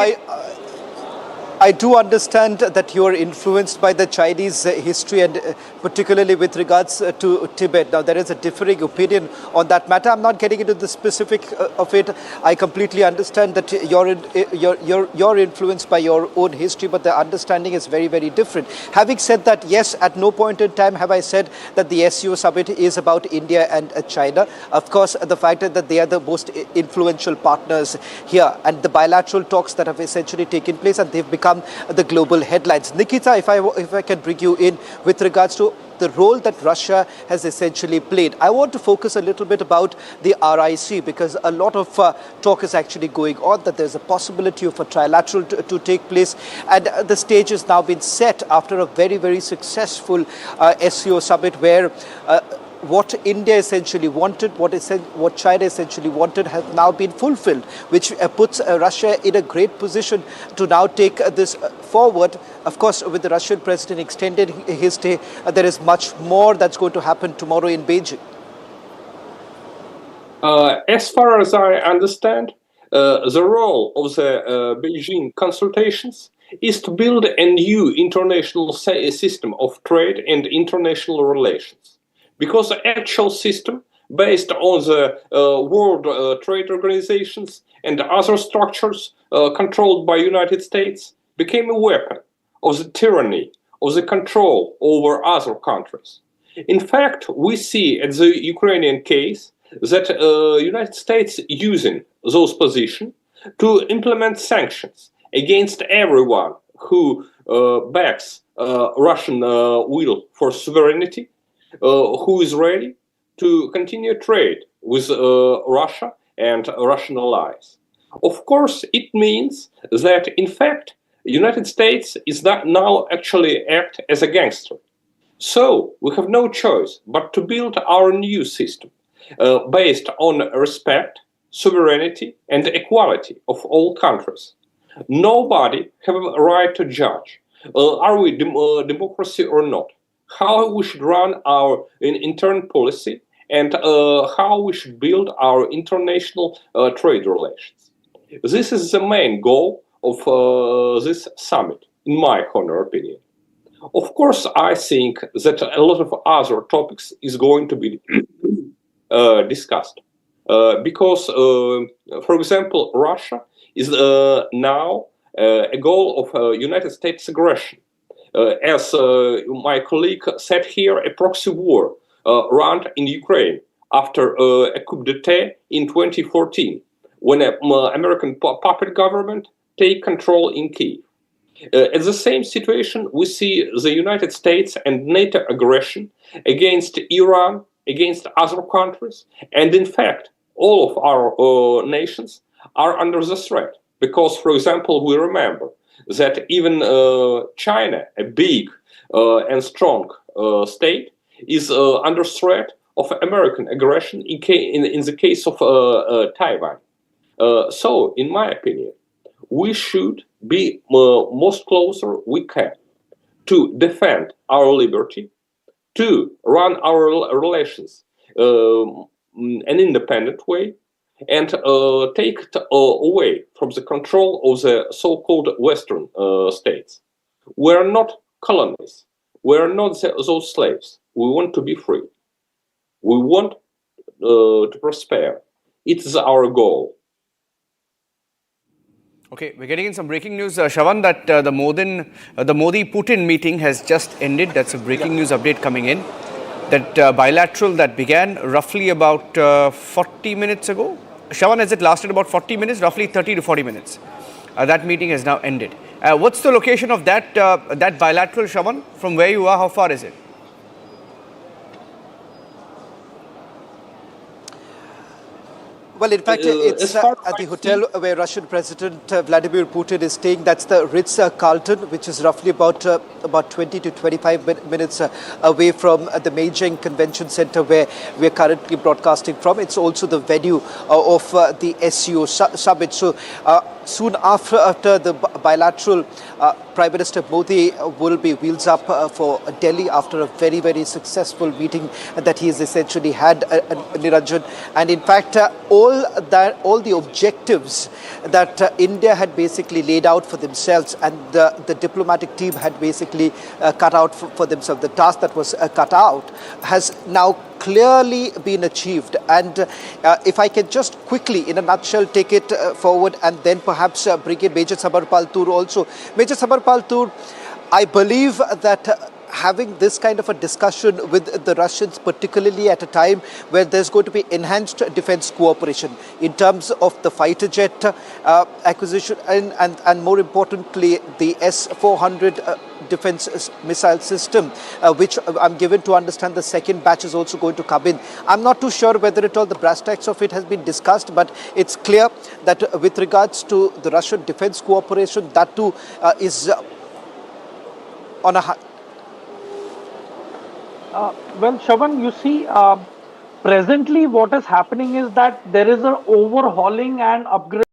I do understand that you are influenced by the Chinese history and particularly with regards to Tibet. Now, there is a differing opinion on that matter. I'm not getting into the specific of it. I completely understand that you're influenced by your own history, but the understanding is very, very different. Having said that, yes, at no point in time have I said that the SCO Summit is about India and China. Of course, the fact that they are the most influential partners here and the bilateral talks that have essentially taken place and they've become the global headlines. Nikita, if I can bring you in with regards to the role that Russia has essentially played. I want to focus a little bit about the RIC because a lot of talk is actually going on that there's a possibility of a trilateral to take place, and the stage has now been set after a very, very successful SCO summit where what India essentially wanted, what China essentially wanted has now been fulfilled, which puts Russia in a great position to now take this forward. Of course, with the Russian president extended his stay, there is much more that's going to happen tomorrow in Beijing. As far as I understand, the role of the Beijing consultations is to build a new international system of trade and international relations. Because the actual system, based on the World Trade Organizations and other structures controlled by United States, became a weapon of the tyranny, of the control over other countries. In fact, we see at the Ukrainian case that United States using those positions to implement sanctions against everyone who backs Russian will for sovereignty, who is ready to continue trade with Russia and Russian allies. Of course, it means that, in fact, the United States is now actually act as a gangster. So we have no choice but to build our new system based on respect, sovereignty, and equality of all countries. Nobody has a right to judge are we democracy or not, how we should run our internal policy, and how we should build our international trade relations. This is the main goal of this summit, in my honor opinion. Of course, I think that a lot of other topics is going to be discussed. Because, for example, Russia is now a goal of United States aggression. As my colleague said here, a proxy war run in Ukraine after a coup d'etat in 2014, when an American puppet government take control in Kyiv. At the same situation, we see the United States and NATO aggression against Iran, against other countries, and in fact, all of our nations are under the threat. Because, for example, we remember that even China, a big and strong state, is under threat of American aggression in the case of Taiwan. So, in my opinion, we should be most closer we can to defend our liberty, to run our relations an independent way, and take it away from the control of the so-called Western states. We are not colonies. We are not those slaves. We want to be free. We want to prosper. It is our goal. Okay, we're getting in some breaking news, Shravan, that the Modi-Putin meeting has just ended. That's a breaking news update coming in. That bilateral that began roughly about 40 minutes ago. Shravan, has it lasted about 40 minutes? Roughly 30 to 40 minutes. That meeting has now ended. What's the location of that bilateral, Shravan? From where you are, how far is it? Well, in fact, it's at the hotel where Russian President Vladimir Putin is staying. That's the Ritz-Carlton, which is roughly about 20 to 25 minutes away from the Beijing Convention Center where we're currently broadcasting from. It's also the venue of the SCO Summit. So soon after the bilateral, Prime Minister Modi will be wheels up for Delhi after a very, very successful meeting that he has essentially had, Niranjan. And in fact, all the objectives that India had basically laid out for themselves and the diplomatic team had basically cut out for themselves, the task that was cut out has now clearly been achieved. And if I can just quickly, in a nutshell, take it forward and then perhaps bring in Major Sabarpal Toor also. Major Sabarpal Toor, I believe that having this kind of a discussion with the Russians, particularly at a time where there's going to be enhanced defense cooperation in terms of the fighter jet acquisition and more importantly, the S-400 defense missile system, which I'm given to understand the second batch is also going to come in. I'm not too sure whether at all the brass tacks of it has been discussed, but it's clear that with regards to the Russian defense cooperation, that too is on a high. Well, Shravan, you see, presently what is happening is that there is an overhauling and upgrade